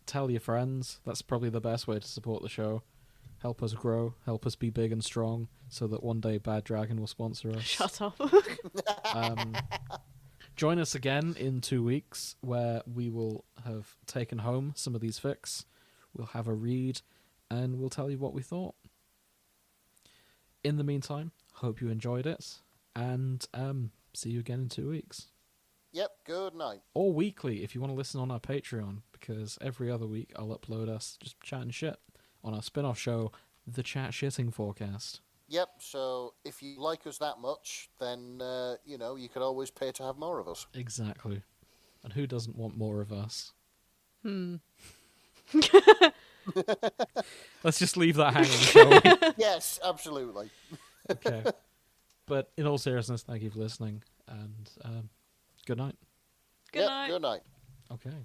tell your friends. That's probably the best way to support the show. Help us grow, help us be big and strong, so that one day Bad Dragon will sponsor us. Shut up. Join us again in 2 weeks, where we will have taken home some of these fics. We'll have a read, and we'll tell you what we thought. In the meantime, hope you enjoyed it, and see you again in 2 weeks. Yep, good night. Or weekly, if you want to listen on our Patreon, because every other week I'll upload us just chatting shit on our spin-off show, The Chat Shitting Forecast. Yep, so if you like us that much, then, you could always pay to have more of us. Exactly. And who doesn't want more of us? Let's just leave that hanging, shall we? Yes, absolutely. Okay. But in all seriousness, thank you for listening, and good night. Good night. Good night. Okay.